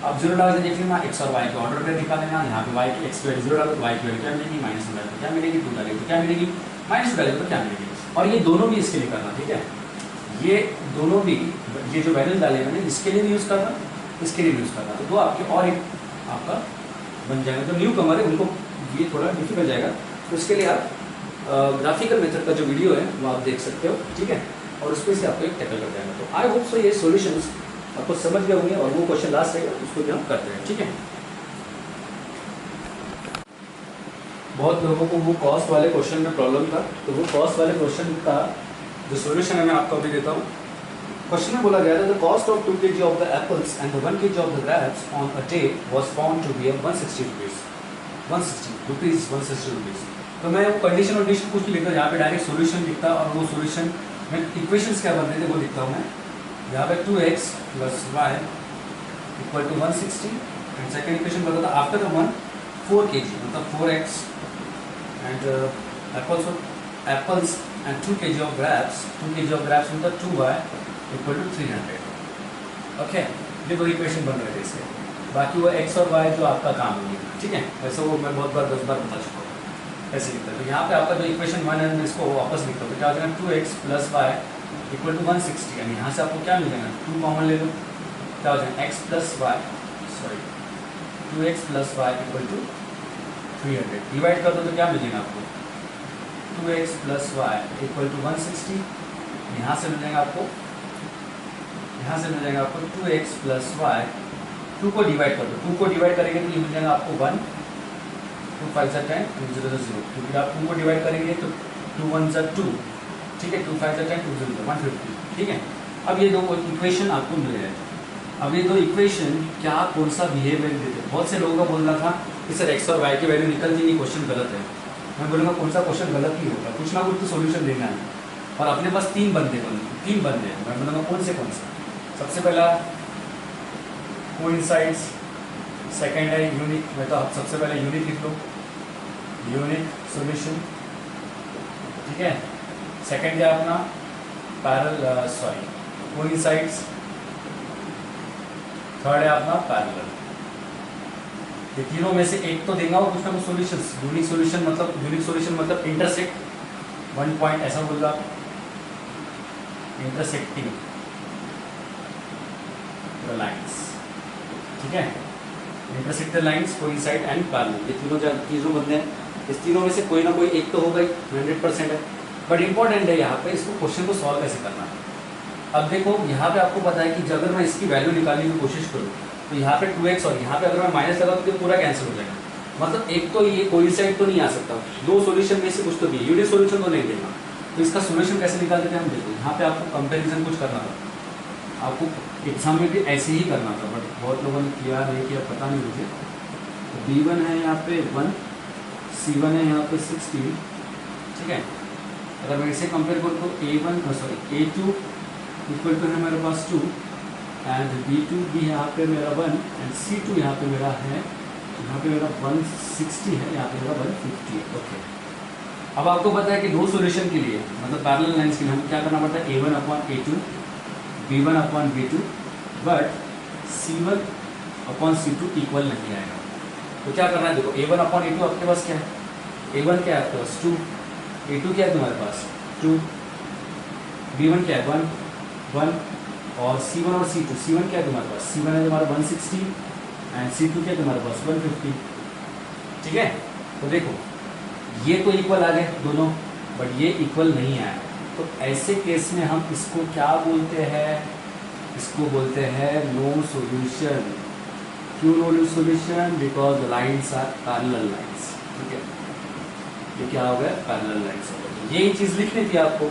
आप 0 डाल के देख लेना, x और y के ऑर्डर पे निकाल लेना। यहाँ पे y की x की वैल्यू 0 डालो तो y की वैल्यू क्या मिलेगी, -1 डालो तो क्या मिलेगी, 2 डालेगी तो क्या मिलेगी, -2 डालेगी तो क्या मिलेगी। और ये दोनों भी इसके लिए करना, ठीक है। ये दोनों भी, ये जो वैल्यूज डाले मैंने इसके लिए भी यूज़ करना, इसके लिए भी यूज़ करना, तो दो आपके और एक आपका बन जाएगा। जो न्यू कमर है उनको ये थोड़ा डिफिकल्ट जाएगा, तो उसके लिए आप ग्राफिकल मेथड का जो वीडियो है वो आप देख सकते हो, ठीक है, और उसमें से आपको एक टैकल कर जाएगा। तो आई होप सो ये सॉल्यूशंस आपको समझ गए होंगे, और वो क्वेश्चन लास्ट रहेगा उसको भी हम करते हैं, ठीक है। बहुत लोगों को वो कॉस्ट वाले क्वेश्चन में प्रॉब्लम था, तो वो कॉस्ट वाले क्वेश्चन का जो सॉल्यूशन है मैं आपको अभी देता हूँ। क्वेश्चन में बोला गया था the cost of 2 kg of the apples and the 1 kg of the grapes on a day was found to be 160 rupees, 160 rupees. तो मैं वो कंडीशन और कंडीशन कुछ नहीं लिखता, यहाँ पे डायरेक्ट सॉल्यूशन लिखता, और वो सॉल्यूशन में इक्वेशंस क्या बनते थे वो लिखता हूँ मैं। यहाँ पे 2x + y = 160 and second equation बोला था आफ्टर द 1 4 kg मतलब 4x and apples and 2 kg of grapes, 2 kg of grapes मतलब 2y = 300। ओके, ये दो इक्वेशन बन रहे थे इसके, बाकी वो x और y जो आपका काम होगी, ठीक है। वैसे वो मैं बहुत बार 10 बार बता चुका हूँ कैसे लिखता है। तो यहाँ पे आपका जो इक्वेशन 1 है इसको वापस लिखता हूँ, तो क्या हो जाएगा 2x + y = 160 एंड यहाँ से आपको क्या मिल जाएगा, 2 कॉमन ले लो, क्या हो जाएगा x + y, sorry 2x + y = 300। Divide कर दो तो क्या मिलेगा आपको, 2x + y = 160। यहाँ से मिल जाएगा आपको, यहाँ से मिल जाएगा आपको 2x + y, 2 को डिवाइड कर दो, 2 को डिवाइड करेंगे तो ये मिल जाएगा आपको 1, 2 5 = 10, 2 0 0, क्योंकि आप 2 को डिवाइड करेंगे तो 2 1 = 2, ठीक है, 2 5 = 10, 2 0 150, ठीक है। अब ये दो इक्वेशन आपको मिल जाए। अब ये दो इक्वेशन क्या कौन सा बिहेवियर देते हैं। बहुत से लोगों का बोलना था कि सर x और y की वैल्यू निकलती नहीं, क्वेश्चन गलत है। मैं बोलूँगा कौन सा क्वेश्चन गलत ही होगा, कुछ ना कुछ तो सोल्यूशन देना है। और अपने पास तीन बंदे हैं, मैं बताऊंगा कौन से। सबसे पहला कोइंसाइड्स, सेकंड है यूनिक, मैं तो आप सबसे पहले यूनिक लिख लो, यूनिक सॉल्यूशन, ठीक है। सेकंड है अपना कोइंसाइड्स, थर्ड है अपना पैरेलल। ये तीनों में से एक तो देगा वो कुछ ना कुछ सॉल्यूशन। यूनिक सॉल्यूशन मतलब इंटरसेक्ट वन पॉइंट, ऐसा बोल रहा इंटरसेक्टिंग द लाइंस, ठीक है। Intersect the lines, coincide and parallel, ये तीनों बंदे हैं। इस तीनों में से कोई ना कोई एक तो होगा ही, 100% है। बट इंपॉर्टेंट है यहाँ पे इसको क्वेश्चन को सॉल्व कैसे करना है। अब देखो यहाँ पे आपको पता है कि अगर मैं इसकी वैल्यू निकालने की कोशिश करूँ तो यहाँ पे 2x और यहाँ पे अगर मैं माइनस लगाऊँ तो पूरा कैंसिल हो जाएगा। मतलब एक तो ये कोइंसाइड तो नहीं आ सकता, दो सॉल्यूशन में से कुछ तो भी, यूनिक सॉल्यूशन तो नहीं देगा। तो इसका सॉल्यूशन कैसे निकालते थे हम, देखो यहाँ पे आपको कंपैरिजन कुछ करना था, आपको एग्जाम में भी ऐसे ही करना था, बट बहुत लोगों ने किया नहीं किया पता नहीं मुझे। तो B1 है यहाँ पे 1, C1 है यहाँ पे 16, ठीक है। अगर मैं इसे कंपेयर करूँ तो A2 इक्वल टू है मेरे पास 2 एंड B2 भी यहाँ पे मेरा 1 एंड C2 यहाँ पे मेरा है, यहाँ पे मेरा 160 है, यहाँ पे मेरा 150 है, ओके। अब आपको पता है कि दो सॉल्यूशन के लिए मतलब पैरेलल लाइंस के लिए हमें क्या करना पड़ता है, A1/A2, B1/B2, but C1/C2 equal नहीं आएगा। तो क्या करना है, देखो A1/A2 आपके पास क्या है, A1 क्या है आपके पास 2, A2 क्या है तुम्हारे पास 2, B1 क्या है 1 और C1 और C1 क्या है तुम्हारे पास, C1 है तुम्हारा 160 एंड C2 क्या है तुम्हारे पास 150, ठीक है। तो देखो ये तो इक्वल आ गए दोनों, बट ये इक्वल नहीं आया। तो ऐसे केस में हम इसको क्या बोलते हैं, इसको बोलते हैं नो सॉल्यूशन। क्यों no solution, because the lines are parallel lines, ठीक है। ये क्या हो गया, पैरेलल लाइंस हो गया। यही चीज़ लिखनी थी आपको,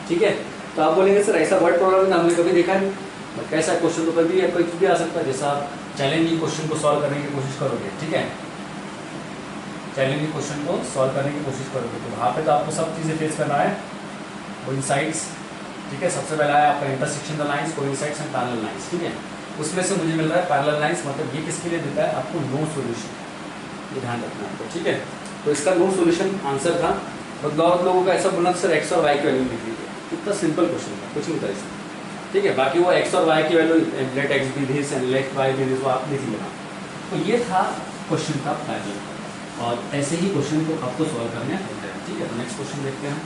ठीक है। तो आप बोलेंगे सर ऐसा वर्ड प्रॉब्लम हमने कभी देखा नहीं, बट कैसा क्वेश्चन तो कभी कोई भी आ सकता है, जैसा आप चैलेंजिंग क्वेश्चन को सॉल्व करने की कोशिश करोगे, ठीक है। चैलेंजिंग क्वेश्चन को सॉल्व करने की कोशिश करोगे तो वहाँ पे तो आपको सब चीज़ें फेस करना है। कोइंसाइड्स, ठीक है, सबसे पहला है आपका intersection the lines, coincides and parallel lines, ठीक है। उसमें से मुझे मिल रहा है पैरेलल लाइंस, मतलब ये किसके लिए देता है आपको, नो सॉल्यूशन, ये ध्यान रखना आपको, ठीक है। तो इसका नो सॉल्यूशन आंसर था। बहुत लोगों का ऐसा बोलना सर एक्स और वाई की वैल्यू लिख लीजिए, इतना सिंपल क्वेश्चन था, कुछ नहीं था इसमें, ठीक है। बाकी वो एक्स और वाई की value let x be this and let y be this वो आप लिख लेना। तो ये था क्वेश्चन का पैटर्न, और ऐसे ही क्वेश्चन को आपको सॉल्व करने होते हैं, ठीक है। तो नेक्स्ट क्वेश्चन देखते हैं।